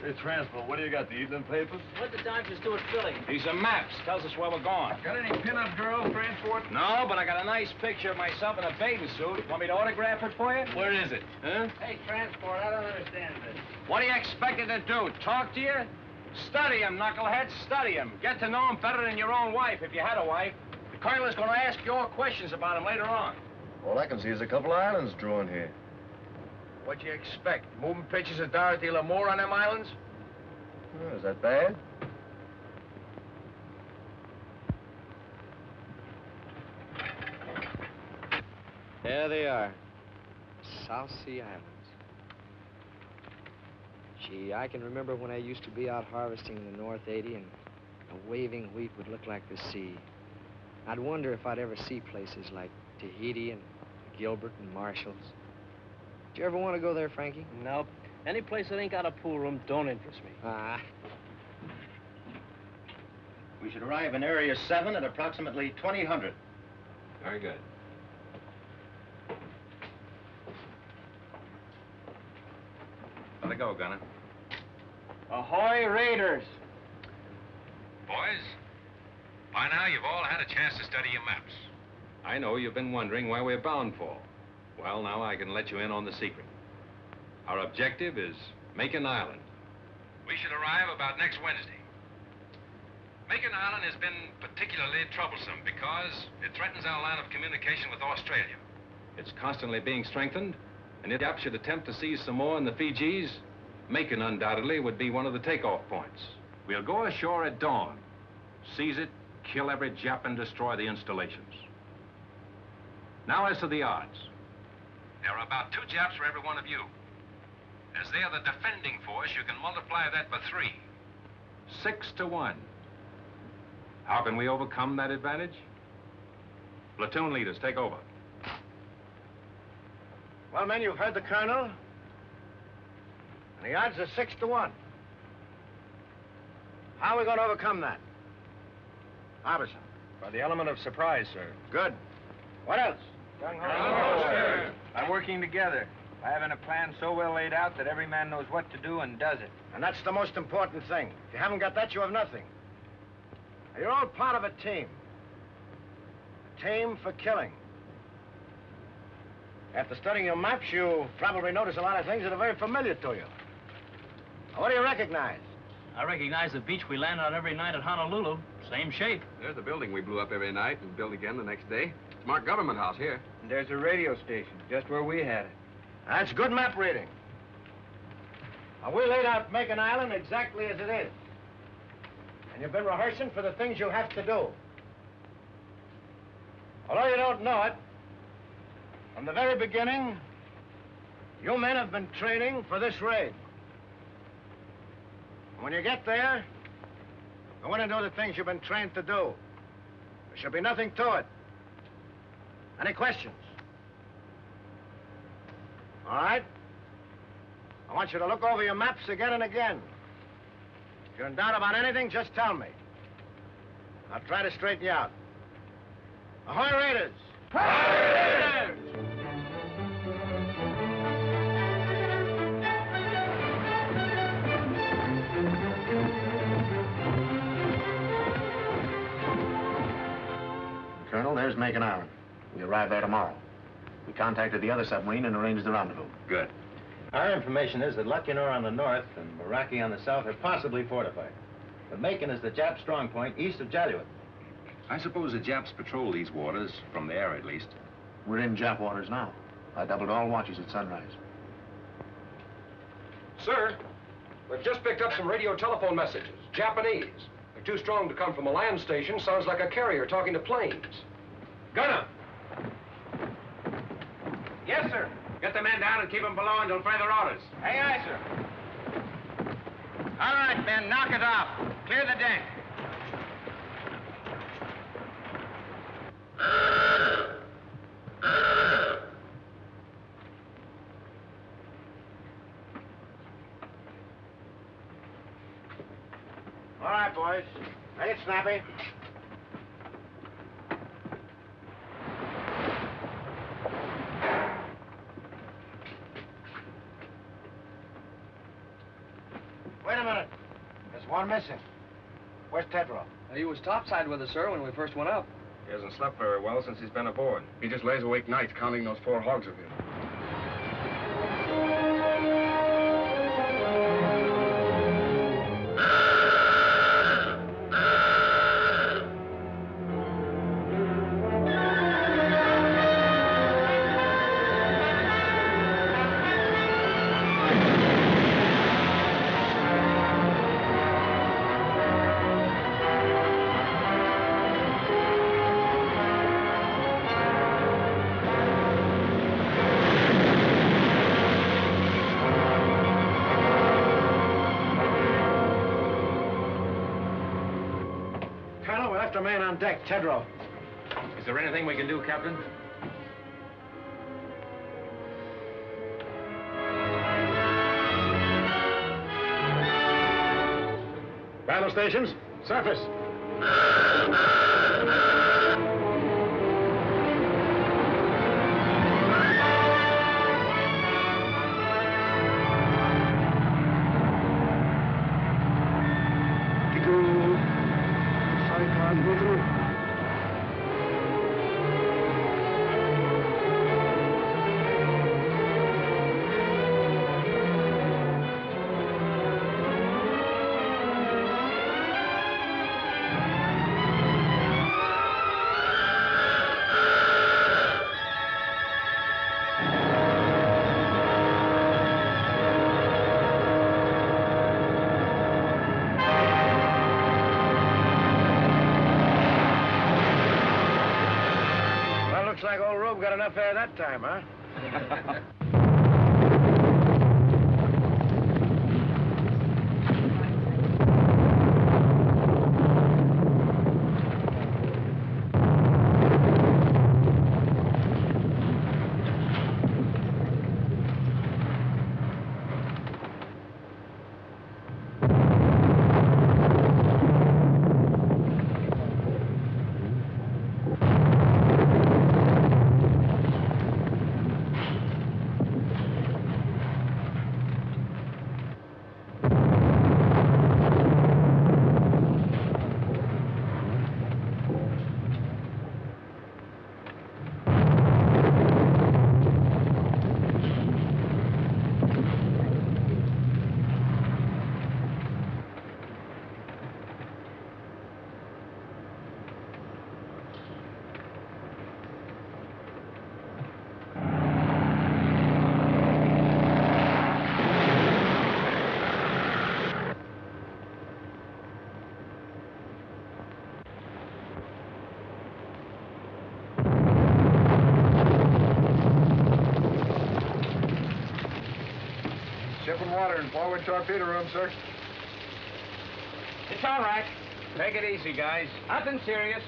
Hey, Transport, what do you got, the evening papers? What the doctors do at Philly? These are maps. Tells us where we're going. Got any pin-up girls, Transport? No, but I got a nice picture of myself in a bathing suit. Want me to autograph it for you? Where is it? Huh? Hey, Transport, I don't understand this. What do you expect it to do? Talk to you? Study him, knucklehead. Study him. Get to know him better than your own wife, if you had a wife. The colonel is going to ask you all questions about him later on. All I can see is a couple of islands drawn here. What'd you expect? Moving pictures of Dorothy Lamour on them islands? Oh, is that bad? There they are. South Sea Islands. Gee, I can remember when I used to be out harvesting in the North 80 and a waving wheat would look like the sea. I'd wonder if I'd ever see places like Tahiti and Gilbert and Marshall's. Did you ever want to go there, Frankie? Nope. Any place that ain't got a pool room don't interest me. Ah. We should arrive in Area 7 at approximately 2000. Very good. Let it go, Gunner. Ahoy, Raiders! Boys, by now you've all had a chance to study your maps. I know you've been wondering where we're bound for. Well, now I can let you in on the secret. Our objective is Makin Island. We should arrive about next Wednesday. Makin Island has been particularly troublesome because it threatens our line of communication with Australia. It's constantly being strengthened, and if Jap should attempt to seize some more in the Fijis, Makin undoubtedly would be one of the takeoff points. We'll go ashore at dawn, seize it, kill every Jap, and destroy the installations. Now, as to the odds. There are about 2 Japs for every one of you. As they are the defending force, you can multiply that by 3. 6 to 1. How can we overcome that advantage? Platoon leaders, take over. Well, men, you've heard the colonel. And the odds are 6 to 1. How are we going to overcome that? Harbison. By the element of surprise, sir. Good. What else? Gung ho, sir. By working together. By having a plan so well laid out that every man knows what to do and does it. And that's the most important thing. If you haven't got that, you have nothing. You're all part of a team. A team for killing. After studying your maps, you probably notice a lot of things that are very familiar to you. Now, what do you recognize? I recognize the beach we land on every night at Honolulu. Same shape. There's the building we blew up every night and built again the next day. It's marked Government House here. And there's a radio station, just where we had it. That's good map reading. Now, we laid out Makin Island exactly as it is. And you've been rehearsing for the things you have to do. Although you don't know it, from the very beginning, you men have been training for this raid. When you get there, go in and do the things you've been trained to do. There should be nothing to it. Any questions? All right? I want you to look over your maps again and again. If you're in doubt about anything, just tell me. I'll try to straighten you out. Ahoy, Raiders! Ahoy, Raiders! Colonel, there's Makin Island. We arrive there tomorrow. We contacted the other submarine and arranged the rendezvous. Good. Our information is that Lucknow on the north and Meraki on the south are possibly fortified. But Makin is the Jap strong point east of Jaluyut. I suppose the Japs patrol these waters, from the air at least. We're in Jap waters now. I doubled all watches at sunrise. Sir, we've just picked up some radio telephone messages. Japanese. They're too strong to come from a land station. Sounds like a carrier talking to planes. Gunner! Yes, sir. Get the men down and keep them below until further orders. Aye, aye, sir. All right, men, knock it off. Clear the deck. All right, boys. Make it snappy. Wait a minute. There's one missing. Where's Tedrow? He was topside with us, sir, when we first went up. He hasn't slept very well since he's been aboard. He just lays awake nights counting those 4 hogs of his. A man on deck, Tedrow. Is there anything we can do, Captain? Battle stations, surface. Looks like old Rube got enough air that time, huh? Water in forward torpedo room, sir. It's all right. Take it easy, guys. Nothing serious.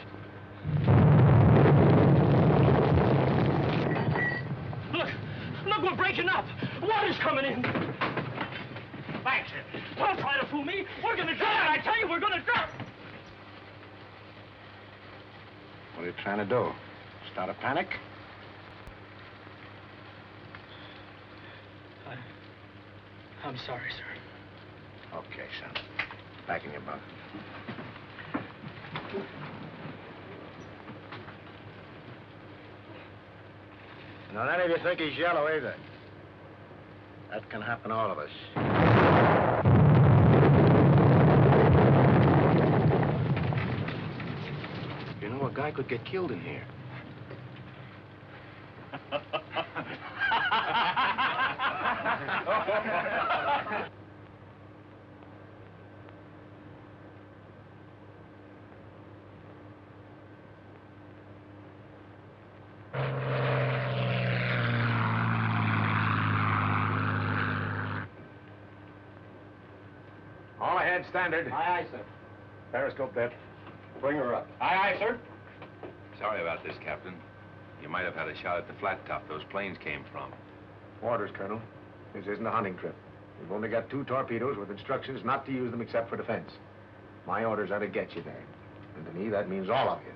Look, we're breaking up. Water's coming in. Thanks. Don't try to fool me. We're gonna drown. I tell you, we're gonna drown. What are you trying to do? Start a panic? I'm sorry, sir. Okay, son. Back in your bunk. Now, none of you think he's yellow either. That can happen to all of us. You know, a guy could get killed in here. All ahead, standard. Aye, aye, sir. Periscope that. Bring her up. Aye, aye, sir. Sorry about this, Captain. You might have had a shot at the flat top those planes came from. Orders, Colonel. This isn't a hunting trip. We've only got 2 torpedoes with instructions not to use them except for defense. My orders are to get you there. And to me, that means all of you.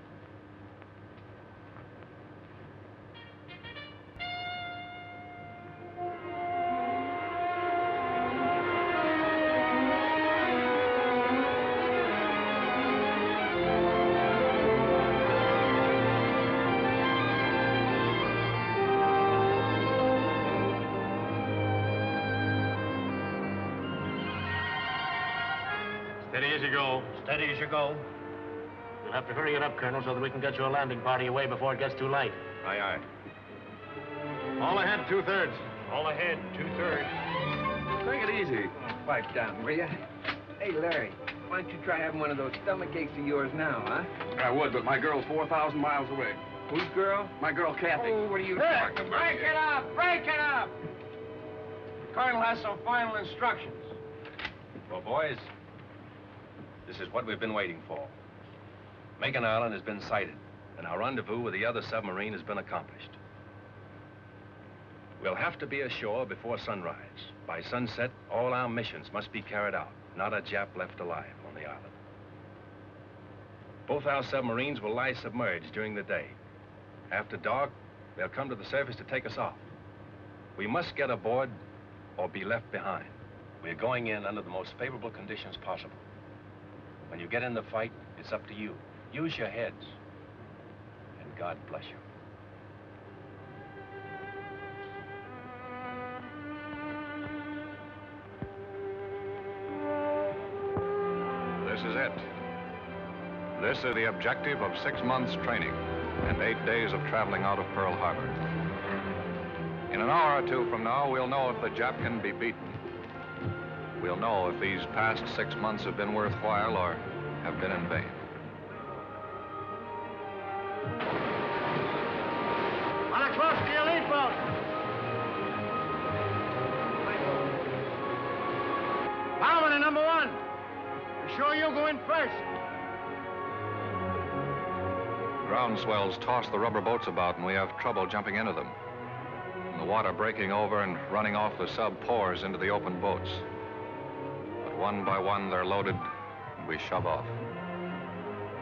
Steady as you go. Steady as you go. You'll have to hurry it up, Colonel, so that we can get your landing party away before it gets too late. Aye, aye. All ahead, 2/3. All ahead, 2/3. Take it easy. Pipe down, will you? Hey, Larry, why don't you try having one of those stomach aches of yours now, huh? I would, but my girl's 4,000 miles away. Whose girl? My girl, Kathy. Oh, what are you talking about? Break it up! Break it up! The Colonel has some final instructions. Well, boys, this is what we've been waiting for. Makin Island has been sighted, and our rendezvous with the other submarine has been accomplished. We'll have to be ashore before sunrise. By sunset, all our missions must be carried out. Not a Jap left alive on the island. Both our submarines will lie submerged during the day. After dark, they'll come to the surface to take us off. We must get aboard or be left behind. We're going in under the most favorable conditions possible. When you get in the fight, it's up to you. Use your heads. And God bless you. This is it. This is the objective of 6 months' training and 8 days of traveling out of Pearl Harbor. In an hour or two from now, we'll know if the Jap can be beaten. We'll know if these past 6 months have been worthwhile or have been in vain. On a close to your lead boat. number one. Be sure you go in first. Ground swells toss the rubber boats about, and we have trouble jumping into them. And the water breaking over and running off the sub pours into the open boats. But one by one, they're loaded, and we shove off.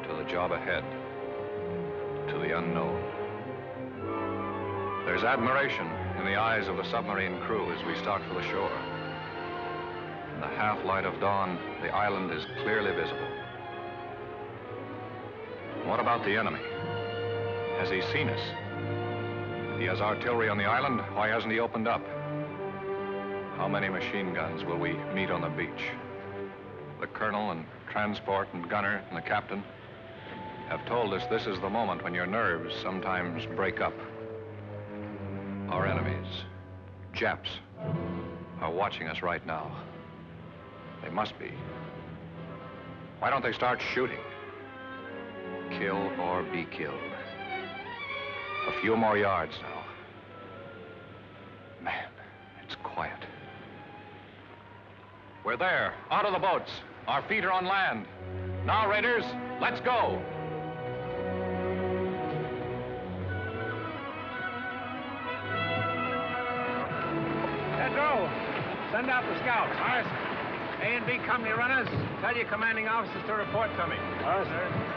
To the job ahead. To the unknown. There's admiration in the eyes of the submarine crew as we start for the shore. In the half-light of dawn, the island is clearly visible. What about the enemy? Has he seen us? He has artillery on the island. Why hasn't he opened up? How many machine guns will we meet on the beach? The colonel and transport and gunner and the captain have told us this is the moment when your nerves sometimes break up. Our enemies, Japs, are watching us right now. They must be. Why don't they start shooting? Kill or be killed. A few more yards now. Man, it's quiet. We're there, out of the boats. Our feet are on land. Now, Raiders, let's go. Pedro, send out the scouts. Aye, sir. A and B company runners, tell your commanding officers to report to me. Aye, sir.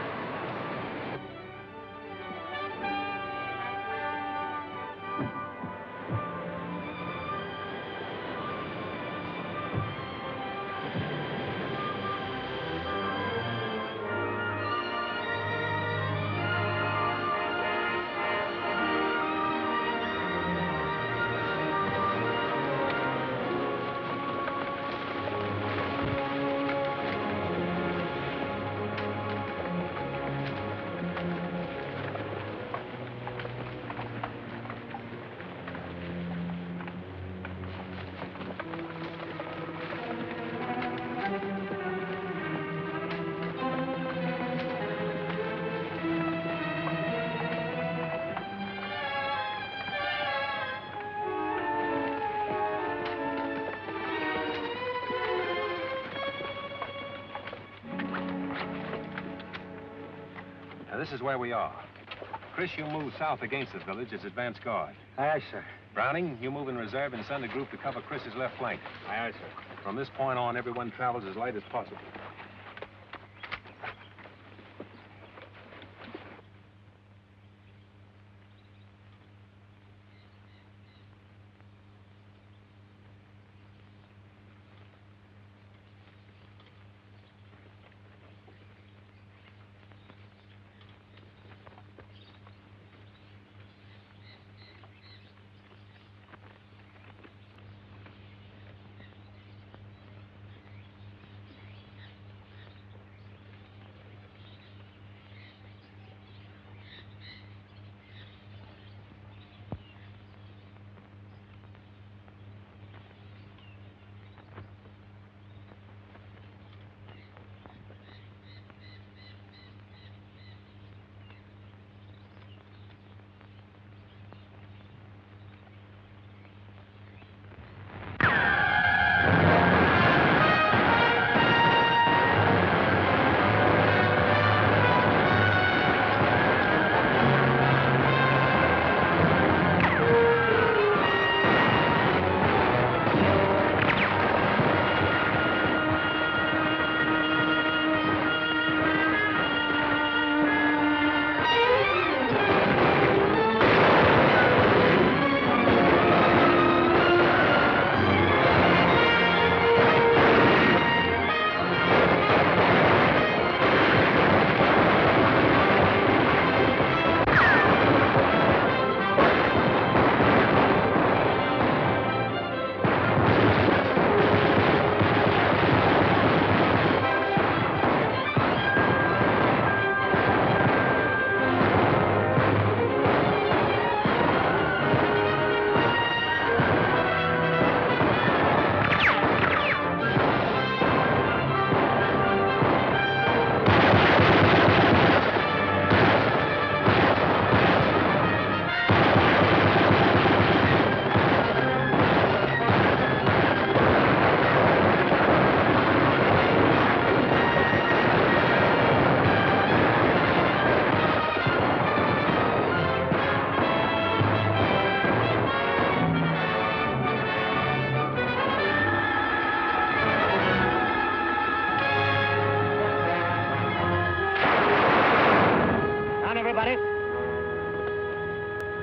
This is where we are. Chris, you move south against the village as advance guard. Aye, aye, sir. Browning, you move in reserve and send a group to cover Chris's left flank. Aye, aye, sir. From this point on, everyone travels as light as possible.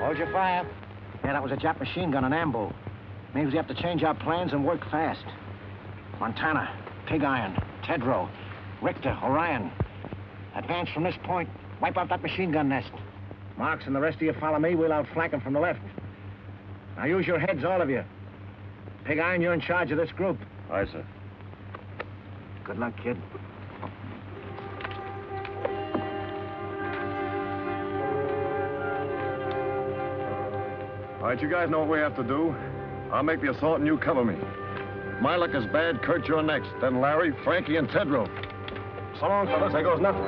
Hold your fire. Yeah, that was a Jap machine gun, an ambo. Means we have to change our plans and work fast. Montana, Pig Iron, Tedrow, Richter, Orion. Advance from this point. Wipe out that machine gun nest. Marks and the rest of you follow me. We'll outflank them from the left. Now use your heads, all of you. Pig Iron, you're in charge of this group. Aye, sir. Good luck, kid. All right, you guys know what we have to do. I'll make the assault and you cover me. If my luck is bad, Kurt, you're next. Then Larry, Frankie, and Tedrow. So long, fellas. There goes nothing.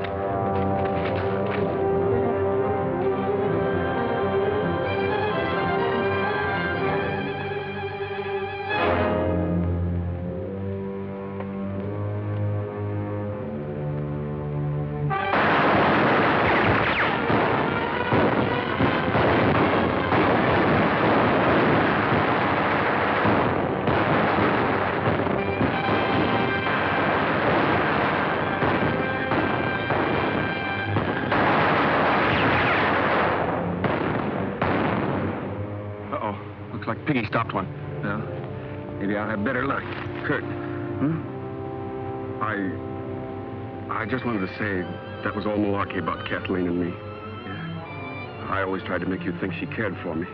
Piggy stopped one. Well, maybe I'll have better luck. Kurt. I just wanted to say that was all malarkey about Kathleen and me. Yeah. I always tried to make you think she cared for me.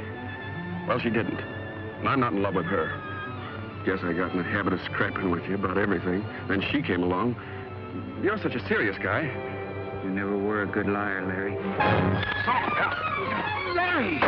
Well, she didn't. And I'm not in love with her. Guess I got in the habit of scrapping with you about everything. Then she came along. You're such a serious guy. You never were a good liar, Larry. Larry!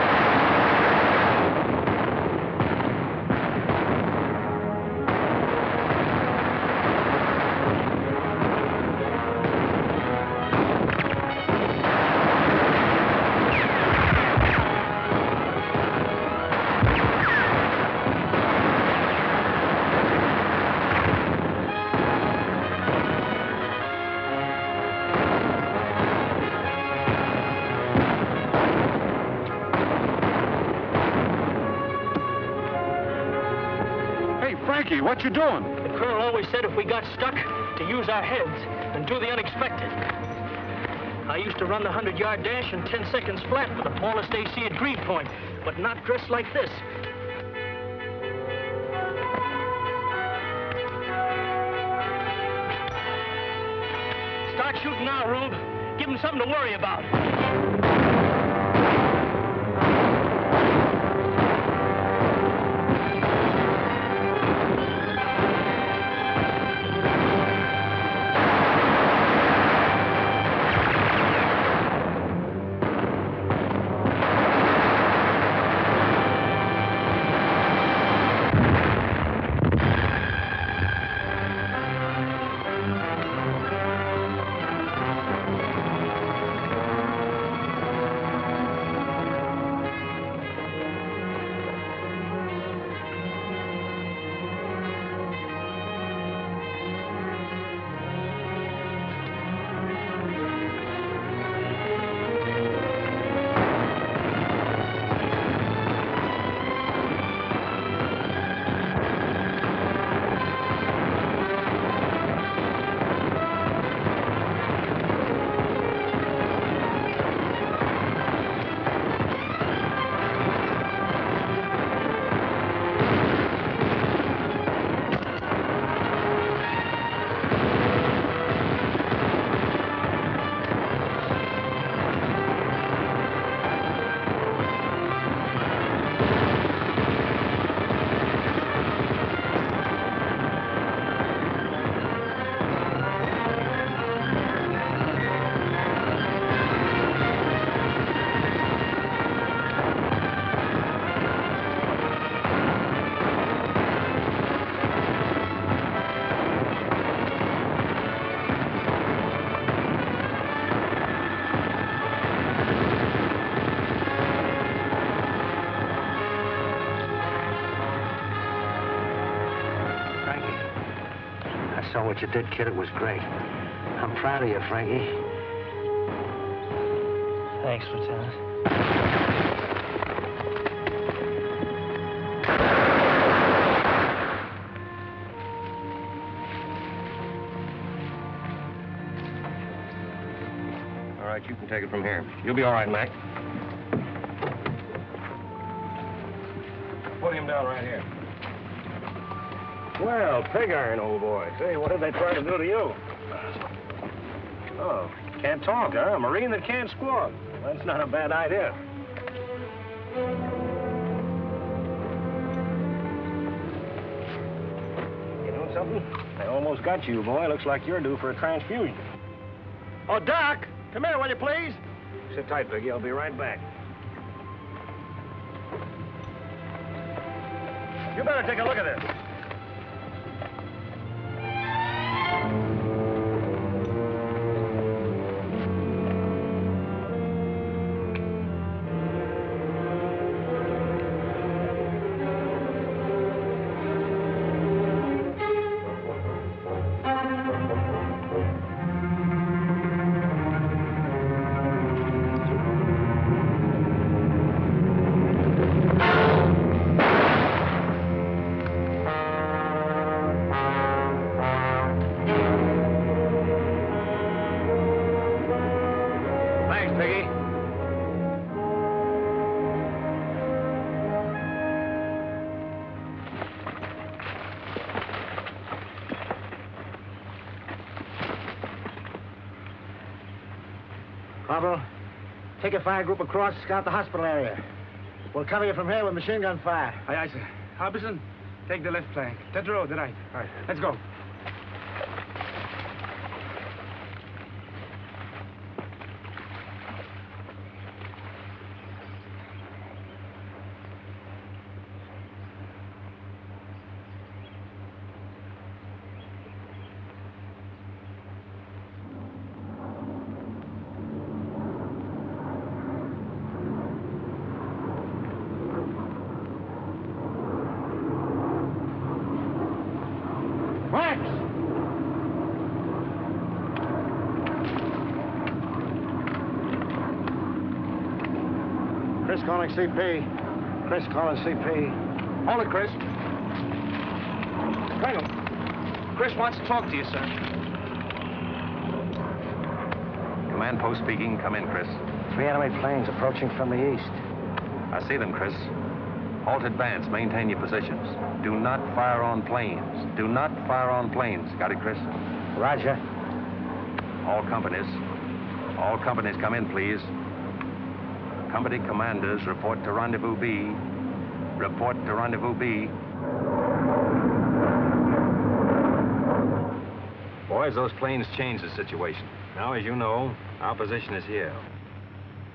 What you doing? The colonel always said if we got stuck, to use our heads and do the unexpected. I used to run the 100-yard dash in 10 seconds flat with a Paulist AC at Green Point, but not dressed like this. Start shooting now, Rube. Give them something to worry about. What you did, kid, it was great. I'm proud of you, Frankie. Thanks, Lieutenant. All right, you can take it from here. You'll be all right, Mac. put him down right here. Well, pig iron, old boy. Say, what did they try to do to you? Oh, can't talk, huh? A Marine that can't squawk. That's not a bad idea. You know something? I almost got you, boy. Looks like you're due for a transfusion. Oh, Doc, come here, will you please? Sit tight, Piggy. I'll be right back. You better take a look at this. Corporal, take a fire group across, scout the hospital area. We'll cover you from here with machine gun fire. Aye, aye, sir. Harbison, take the left flank. Tetro, the right. All right, let's go. Chris calling CP. Chris calling CP. Hold it, Chris. Colonel, Chris wants to talk to you, sir. Command post speaking. Come in, Chris. 3 enemy planes approaching from the east. I see them, Chris. Halt advance. Maintain your positions. Do not fire on planes. Do not fire on planes. Got it, Chris? Roger. All companies come in, please. Company commanders, report to Rendezvous B. Report to Rendezvous B. Boys, those planes changed the situation. Now, as you know, our position is here.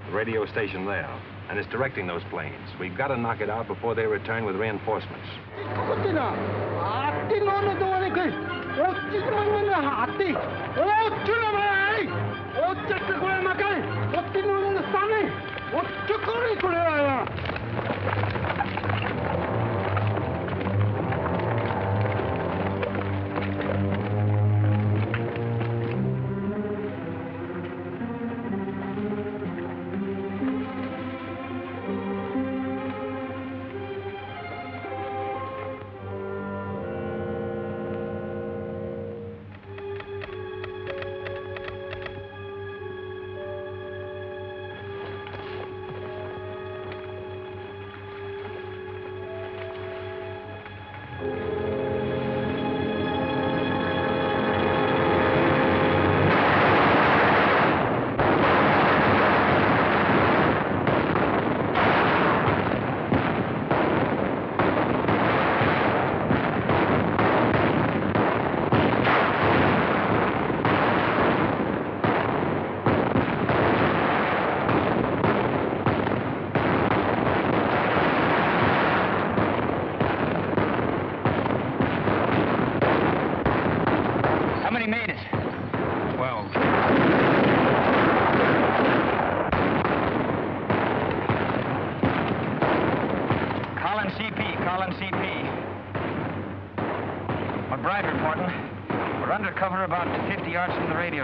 The radio station there. And it's directing those planes. We've got to knock it out before they return with reinforcements.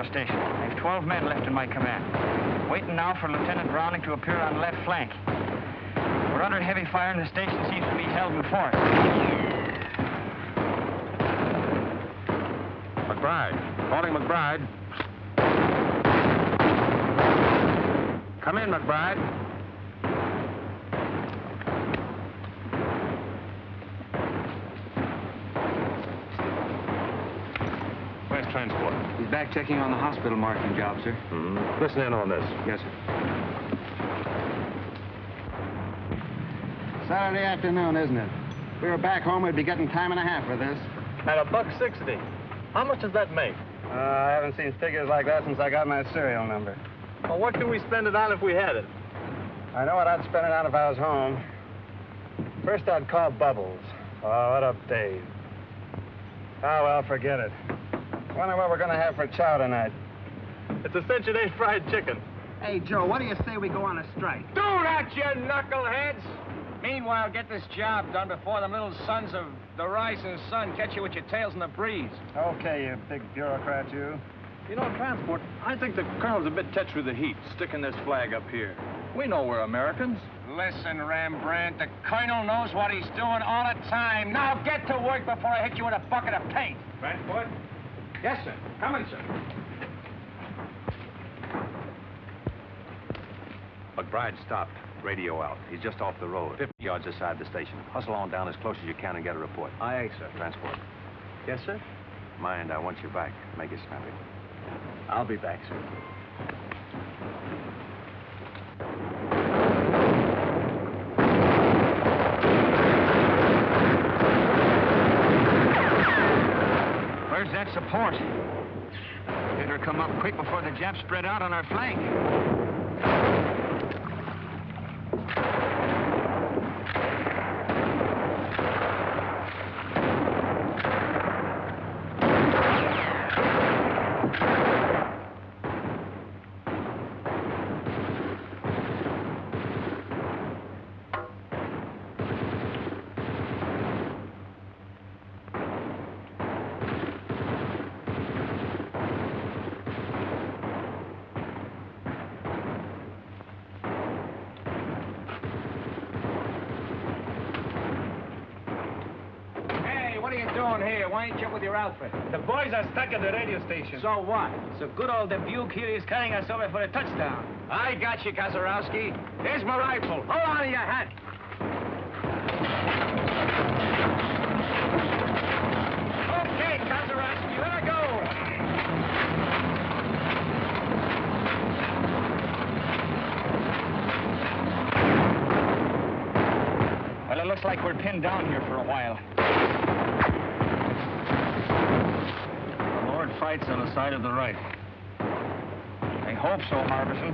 Station. I have 12 men left in my command. Waiting now for Lieutenant Browning to appear on the left flank. We're under heavy fire and the station seems to be held in fort. McBride. Calling McBride. Come in, McBride. transport? He's back checking on the hospital marking job, sir. Mm-hmm. Listen in on this. Yes, sir. Saturday afternoon, isn't it? If we were back home, we'd be getting time and a half for this. At $1.60. How much does that make? I haven't seen figures like that since I got my serial number. Well, what can we spend it on if we had it? I know what I'd spend it on if I was home. First, I'd call Bubbles. Oh, what a Dave. Oh, well, forget it. Wonder what we're going to have for chow tonight. It's a cinch a day fried chicken. Hey, Joe, what do you say we go on a strike? Do that, you knuckleheads! Meanwhile, get this job done before them little sons of the rising sun catch you with your tails in the breeze. Okay, you big bureaucrat, you. You know, transport, I think the colonel's a bit touched with the heat, sticking this flag up here. We know we're Americans. Listen, Rembrandt, the colonel knows what he's doing all the time. Now get to work before I hit you with a bucket of paint. Transport? Yes, sir. Coming, sir. McBride stopped. Radio out. He's just off the road, 50 yards aside the station. Hustle on down as close as you can and get a report. Aye, sir. Transport. Yes, sir? Mind, I want you back. Make it snappy. I'll be back, sir. Where's that support? Better come up quick before the Japs spread out on our flank. Why ain't you with your outfit? The boys are stuck at the radio station. So what? So good old Dubuque here is carrying us over for a touchdown. I got you, Kazarowski. Here's my rifle. Hold on to your hat. Okay, Kazarowski, let her go. Well, it looks like we're pinned down here for a while. Fights on the side of the right. I hope so, Harbison.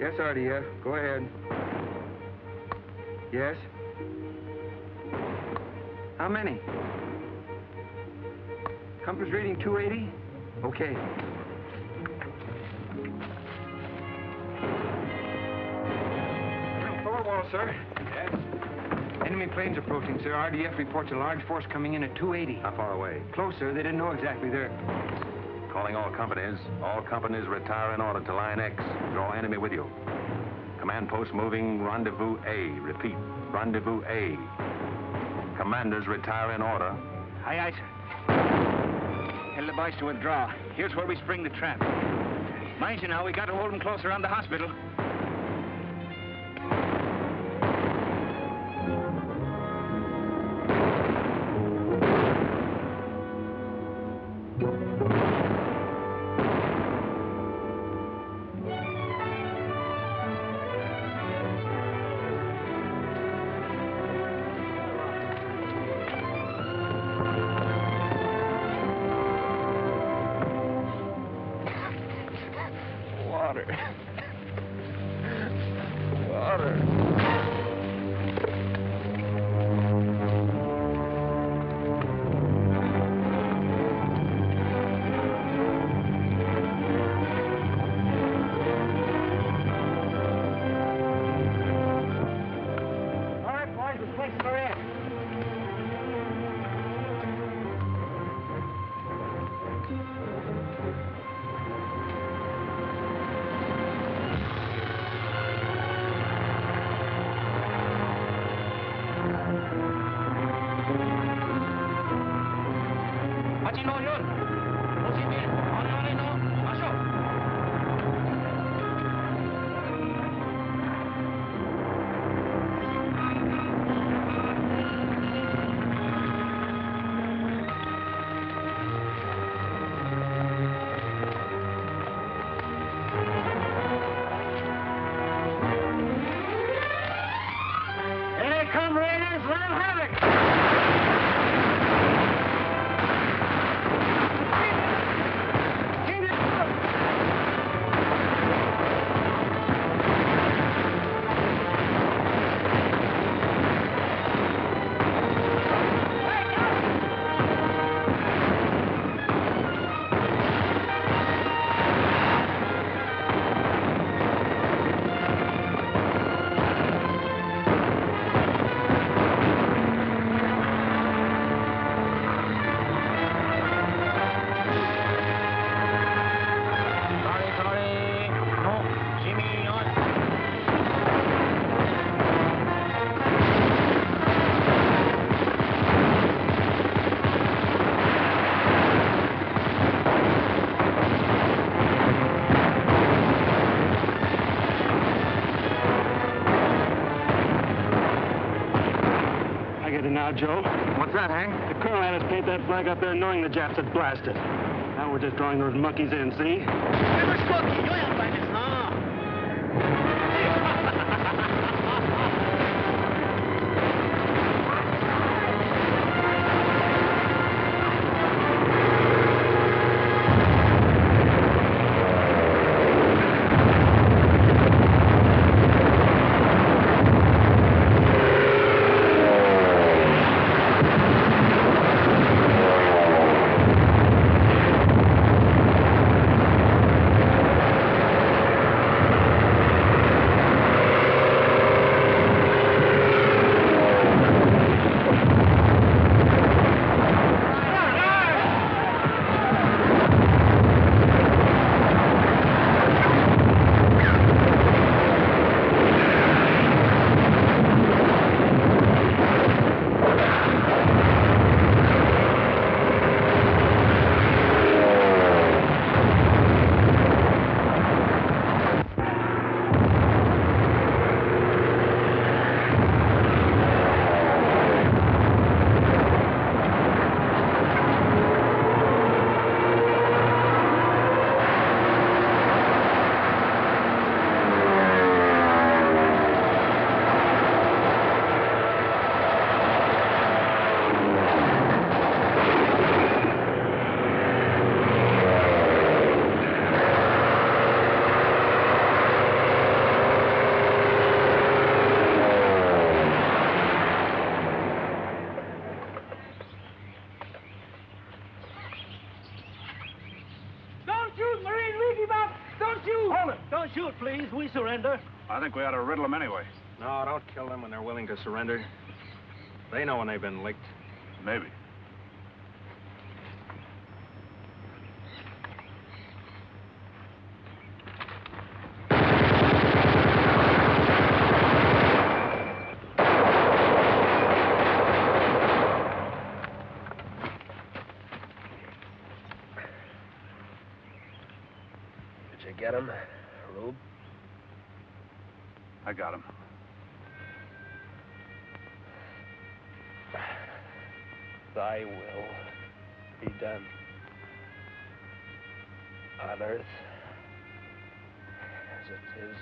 Yes, RDF. Go ahead. Yes? How many? Compass reading 280? Okay. Thorwald, sir. Yes? Enemy planes approaching, sir. RDF reports a large force coming in at 280. How far away? Close, sir. They didn't know exactly. They're... Calling all companies. All companies retire in order to line X. Draw enemy with you. Command post moving rendezvous A. Repeat, rendezvous A. Commanders retire in order. Aye, aye, sir. Tell the boys to withdraw. Here's where we spring the trap. Mind you now, we got to hold them close around the hospital. Now, Joe. What's that, Hank? The colonel had us paint that flag up there knowing the Japs had blasted. Now we're just drawing those monkeys in, see? shoot! Hold it! Don't shoot, please. We surrender. I think we ought to riddle them anyway. No, don't kill them when they're willing to surrender. They know when they've been licked. Maybe. Did you get him, Rube? I got him. Thy will be done on earth as it is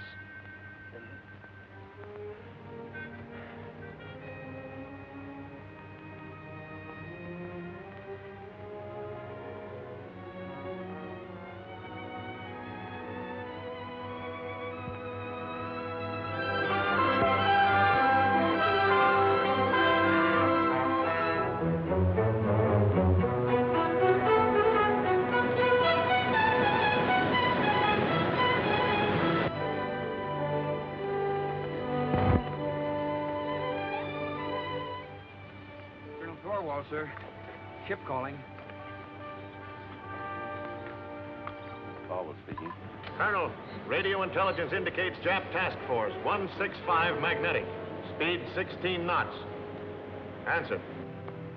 in... Thorwald, sir. Ship calling. Thorwald speaking. Colonel, radio intelligence indicates Jap Task Force 165 magnetic. Speed 16 knots. Answer.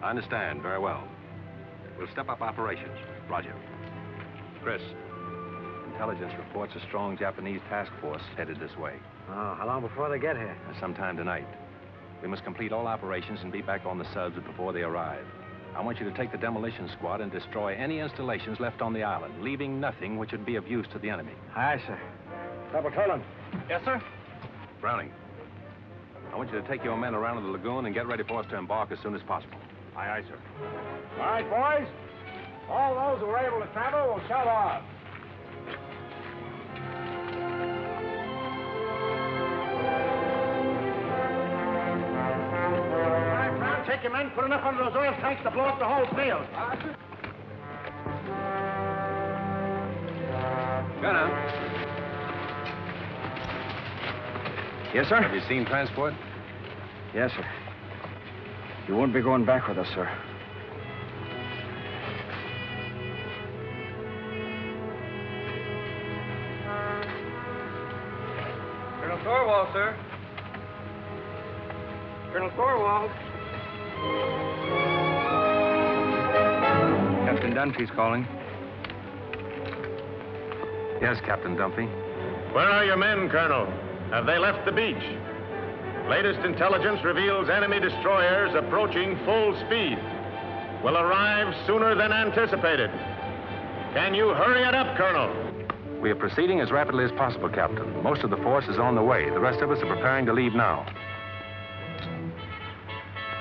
I understand very well. We'll step up operations. Roger. Chris, intelligence reports a strong Japanese task force headed this way. Oh, how long before they get here? Sometime tonight. We must complete all operations and be back on the subs before they arrive. I want you to take the demolition squad and destroy any installations left on the island, leaving nothing which would be of use to the enemy. Aye, sir. Double Toland. Yes, sir? Browning, I want you to take your men around to the lagoon and get ready for us to embark as soon as possible. Aye, aye, sir. All right, boys. All those who are able to travel will shove off. Take your men, put enough under those oil tanks to blow up the whole field. Go now. Yes, sir? Have you seen transport? Yes, sir. You won't be going back with us, sir. Colonel Thorwald, sir. Colonel Thorwald. Captain Dunphy's calling. Yes, Captain Dunphy. Where are your men, Colonel? Have they left the beach? Latest intelligence reveals enemy destroyers approaching full speed. Will arrive sooner than anticipated. Can you hurry it up, Colonel? We are proceeding as rapidly as possible, Captain. Most of the force is on the way. The rest of us are preparing to leave now.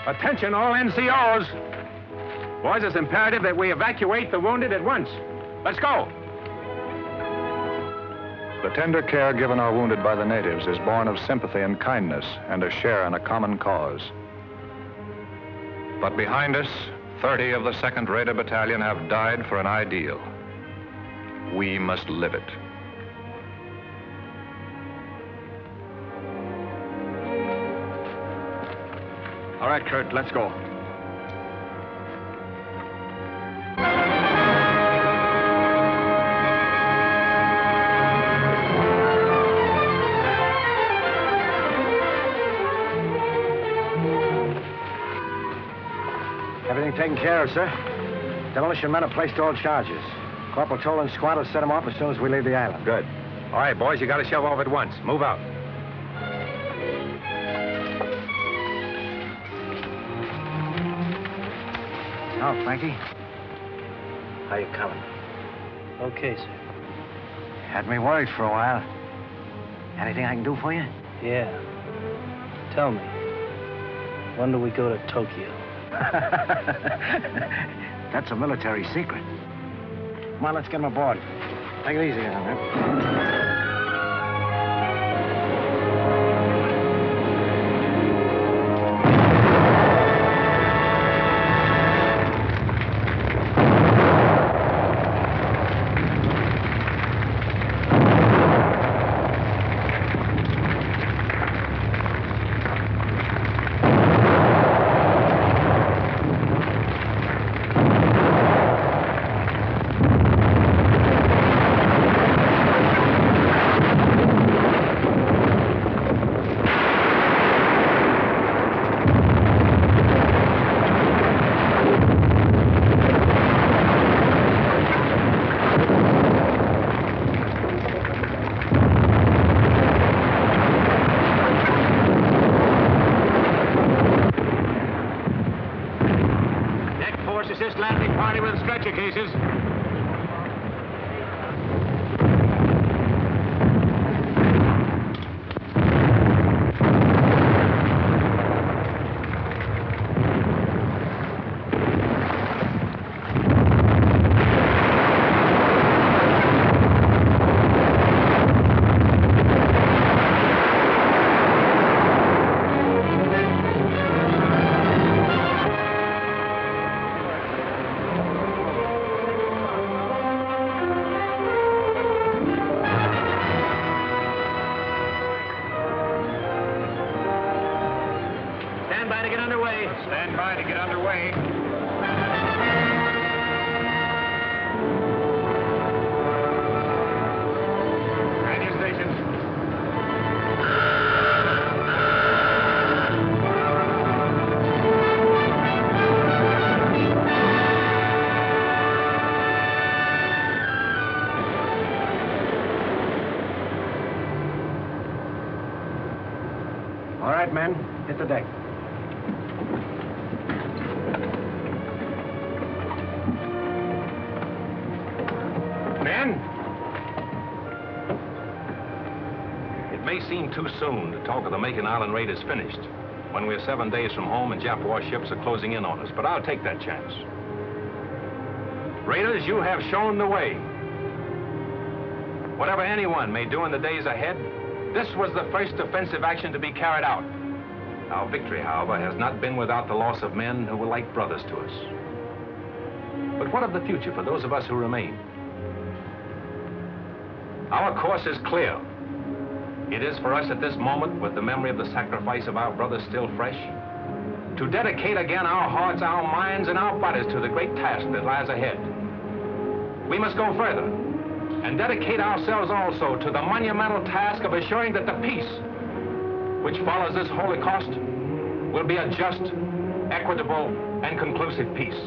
Attention, all NCOs. Boys, it's imperative that we evacuate the wounded at once. Let's go. The tender care given our wounded by the natives is born of sympathy and kindness and a share in a common cause. But behind us, 30 of the 2nd Raider Battalion have died for an ideal. We must live it. All right, Kurt, let's go. Everything taken care of, sir. Demolition men have placed all charges. Corporal Toland's squad will set them off as soon as we leave the island. Good. All right, boys, you got to shove off at once. Move out. Oh, Frankie. How you coming? Okay, sir. Had me worried for a while. Anything I can do for you? Yeah. Tell me, when do we go to Tokyo? That's a military secret. Come on, let's get him aboard. Take it easy now, man. Force assist landing party with stretcher cases. All right, men, hit the deck. Men! It may seem too soon to talk of the Makin Island raid is finished, when we're 7 days from home and Jap warships are closing in on us, but I'll take that chance. Raiders, you have shown the way. Whatever anyone may do in the days ahead, this was the first offensive action to be carried out. Our victory, however, has not been without the loss of men who were like brothers to us. But what of the future for those of us who remain? Our course is clear. It is for us at this moment, with the memory of the sacrifice of our brothers still fresh, to dedicate again our hearts, our minds, and our bodies to the great task that lies ahead. We must go further and dedicate ourselves also to the monumental task of assuring that the peace which follows this Holocaust will be a just, equitable, and conclusive peace.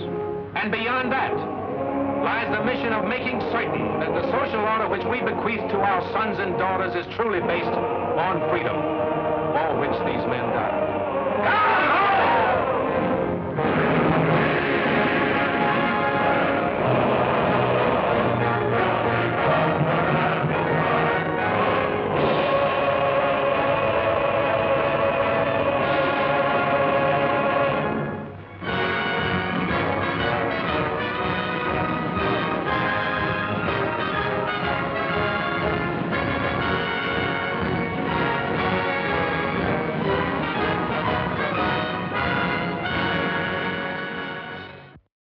And beyond that lies the mission of making certain that the social order which we bequeath to our sons and daughters is truly based on freedom.